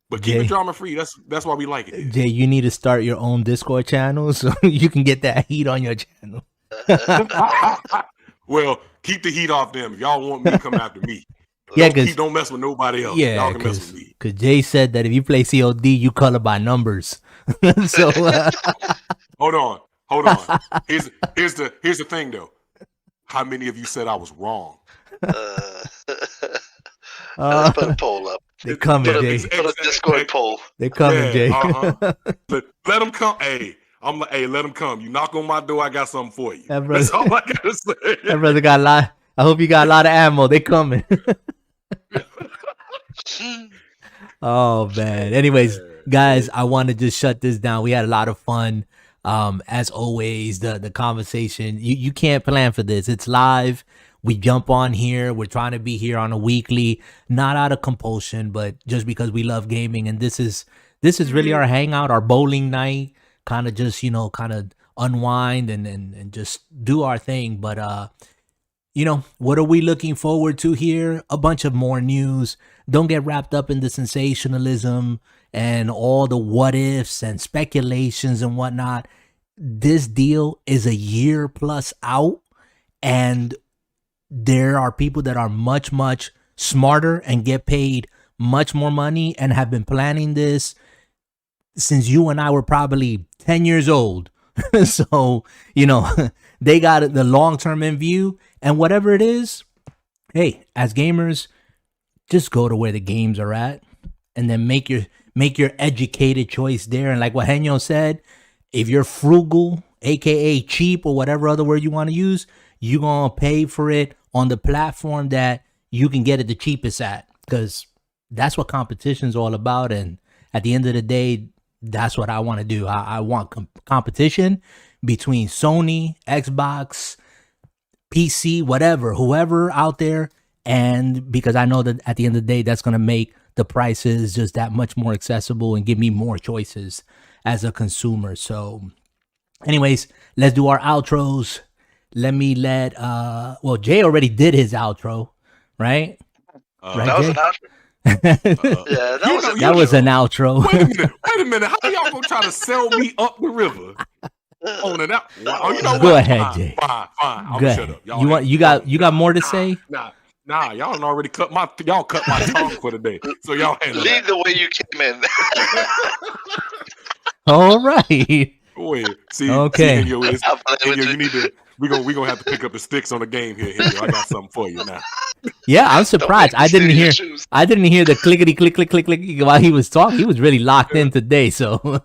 But keep it drama free. That's why we like it. Jay, you need to start your own Discord channel so you can get that heat on your channel. Well, keep the heat off them. If y'all want me to come after me. Yeah, don't mess with nobody else. Yeah, y'all can mess with me. Because Jay said that if you play COD, you color by numbers. So hold on. Here's the thing though. How many of you said I was wrong? Let's put a poll up. They coming, Jay. Put a Discord poll. They coming, Jay. Let them come. Hey, I'm like, let them come. You knock on my door, I got something for you. That's all I gotta say. That brother got a lot. I hope you got a lot of ammo. They coming. Oh man. Anyways, guys, I want to just shut this down. We had a lot of fun. As always, the conversation, you can't plan for this. It's live. We jump on here. We're trying to be here on a weekly, not out of compulsion, but just because we love gaming. And this is this is really our hangout, our bowling night, kind of just, kind of unwind and just do our thing. But, what are we looking forward to here? A bunch of more news. Don't get wrapped up in the sensationalism and all the what ifs and speculations and whatnot. This deal is a year plus out, and there are people that are much, much smarter and get paid much more money and have been planning this since you and I were probably 10 years old. So, they got the long term in view, and whatever it is, hey, as gamers, just go to where the games are at and then make your educated choice there. And like what Henyo said, if you're frugal, aka cheap, or whatever other word you want to use, you're gonna pay for it on the platform that you can get it the cheapest at, because that's what competition's all about. And at the end of the day, that's what I want to do. I want competition between Sony, Xbox, PC, whatever, whoever out there. And because I know that at the end of the day, that's going to make the prices just that much more accessible and give me more choices as a consumer. So anyways, let's do our outros. Let me Jay already did his outro, right? Right, that was Jay? an outro. Yeah, that was an outro. Wait a minute. How y'all gonna try to sell me up the river? On it out. Wow, you know Go what? ahead, Jay. Fine. I'm Go gonna ahead. shut up. You got more to say? Nah, y'all done already cut my tongue for the day. So y'all handle lead that. the way you came in. All right. Wait, see, Okay. see, you need to. We gonna have to pick up the sticks on the game here. I got something for you now. Yeah, I'm surprised. I didn't hear the clickety click click click click while he was talking. He was really locked in today. So,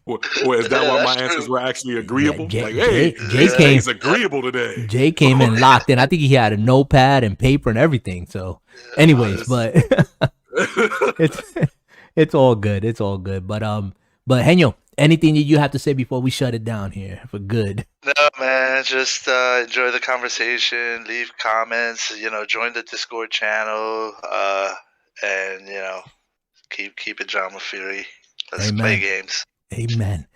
Well, is that why my answers were actually agreeable? Jay Jay's agreeable today. Jay came in locked in. I think he had a notepad and paper and everything. So, anyways, but it's all good. It's all good. But Henyo, anything that you have to say before we shut it down here for good? No, man, just enjoy the conversation, leave comments, join the Discord channel, and keep it drama free. Let's play games. Amen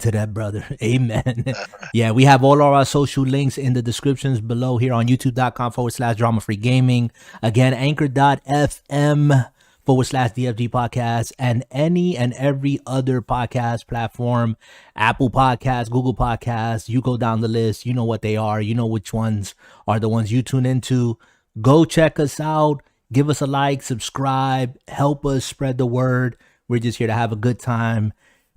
to that, brother. Amen. Yeah, we have all our social links in the descriptions below here on youtube.com/drama-free-gaming. Again, anchor.fm/DFG Podcast, and any and every other podcast platform, Apple Podcasts, Google Podcasts. You go down the list. You know what they are. You know which ones are the ones you tune into. Go check us out. Give us a like, subscribe, help us spread the word. We're just here to have a good time.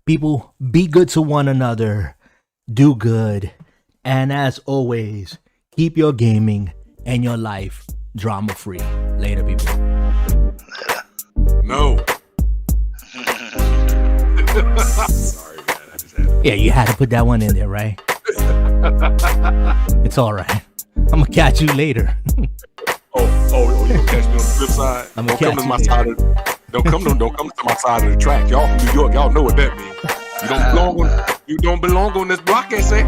People, be good to one another. Do good. And as always, keep your gaming and your life drama-free. Later, people. No. Sorry, man. I just had to. Yeah, you had to put that one in there, right? It's all right. I'm gonna catch you later. Oh, you gonna catch me on the flip side? I'm Don't gonna come to catch my you side of don't come to my side of the track. Y'all from New York, y'all know what that means. You don't belong on this block, I say.